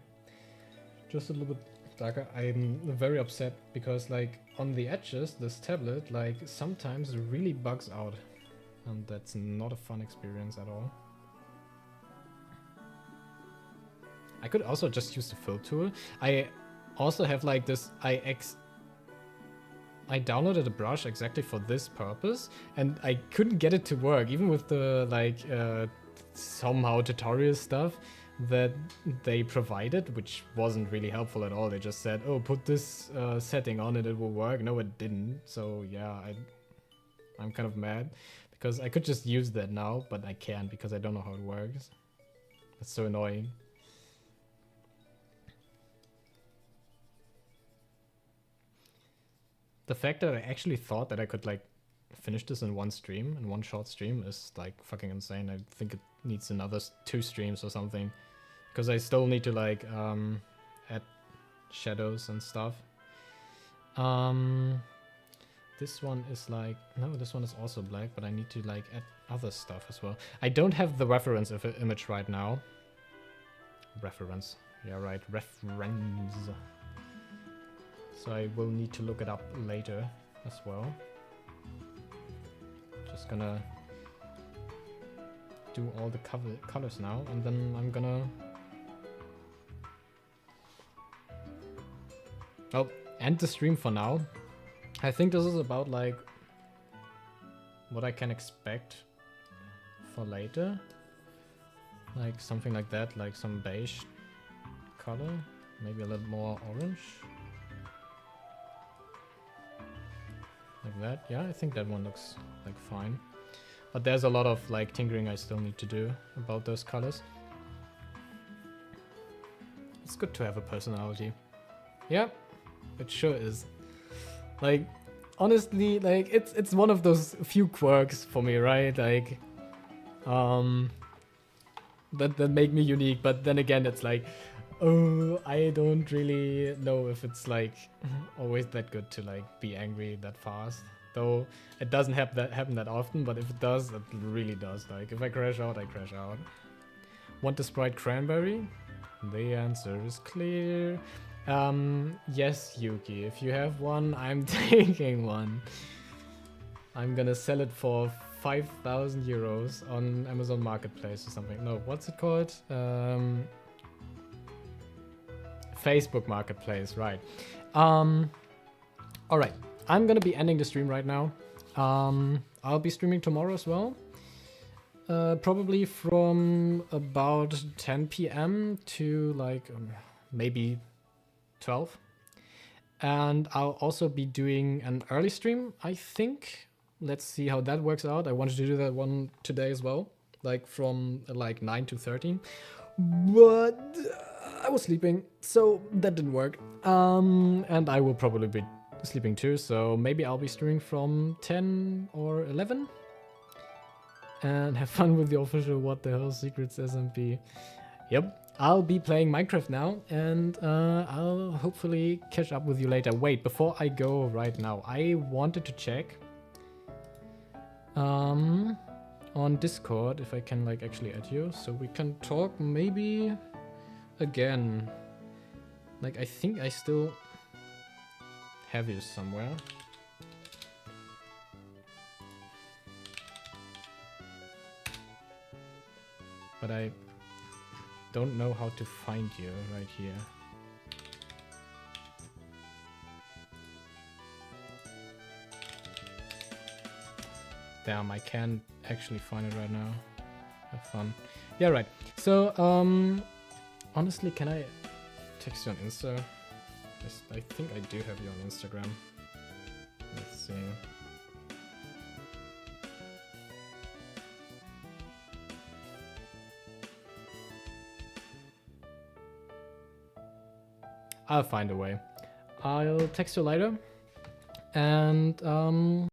Just a little bit darker. I'm very upset because like on the edges, this tablet like sometimes really bugs out. And that's not a fun experience at all. I could also just use the fill tool. I also have like this I downloaded a brush exactly for this purpose, and I couldn't get it to work, even with the like somehow tutorial stuff that they provided, which wasn't really helpful at all. They just said, oh, put this setting on and it will work. No, it didn't. So yeah, I'm kind of mad because I could just use that now, but I can't because I don't know how it works. That's so annoying. The fact that I actually thought that I could like finish this in one stream, in one short stream, is like fucking insane. I think it needs another 2 streams or something, because I still need to like add shadows and stuff. This one is like, no, this one is also black, but I need to like add other stuff as well. I don't have the reference of an image right now. Reference, yeah, right, reference. So I will need to look it up later as well. Just gonna do all the colors now, and then I'm gonna end the stream for now. I think this is about like what I can expect for later. Like something like that, like some beige color, maybe a little more orange. Like that, yeah, I think that one looks like fine. But there's a lot of like tinkering I still need to do about those colors. It's good to have a personality. Yeah, it sure is. Like, honestly, like it's one of those few quirks for me, right? Like, that make me unique. But then again, it's like, oh, I don't really know if it's like always that good to like be angry that fast. Though it doesn't happen that often, but if it does, it really does. Like if I crash out, I crash out. Want the Sprite cranberry? The answer is clear. Yes, Yuki. If you have one, I'm taking one. I'm gonna sell it for 5,000 euros on Amazon Marketplace or something. No, what's it called? Facebook Marketplace, right. Alright, I'm gonna be ending the stream right now. I'll be streaming tomorrow as well. Probably from about 10 p.m. to like maybe 12. And I'll also be doing an early stream, I think. Let's see how that works out. I wanted to do that one today as well, like from like 9 to 13. But I was sleeping, so that didn't work. And I will probably be sleeping too, so maybe I'll be streaming from 10 or 11. And have fun with the official What the Hell Secrets SMP. Yep, I'll be playing Minecraft now, and I'll hopefully catch up with you later. Wait, before I go right now, I wanted to check on Discord if I can like actually add you, so we can talk maybe again. Like, I think I still have you somewhere. But I don't know how to find you right here. Damn, I can't actually find it right now. Have fun. Yeah, right. So, honestly, can I text you on Insta? I think I do have you on Instagram. Let's see. I'll find a way. I'll text you later. And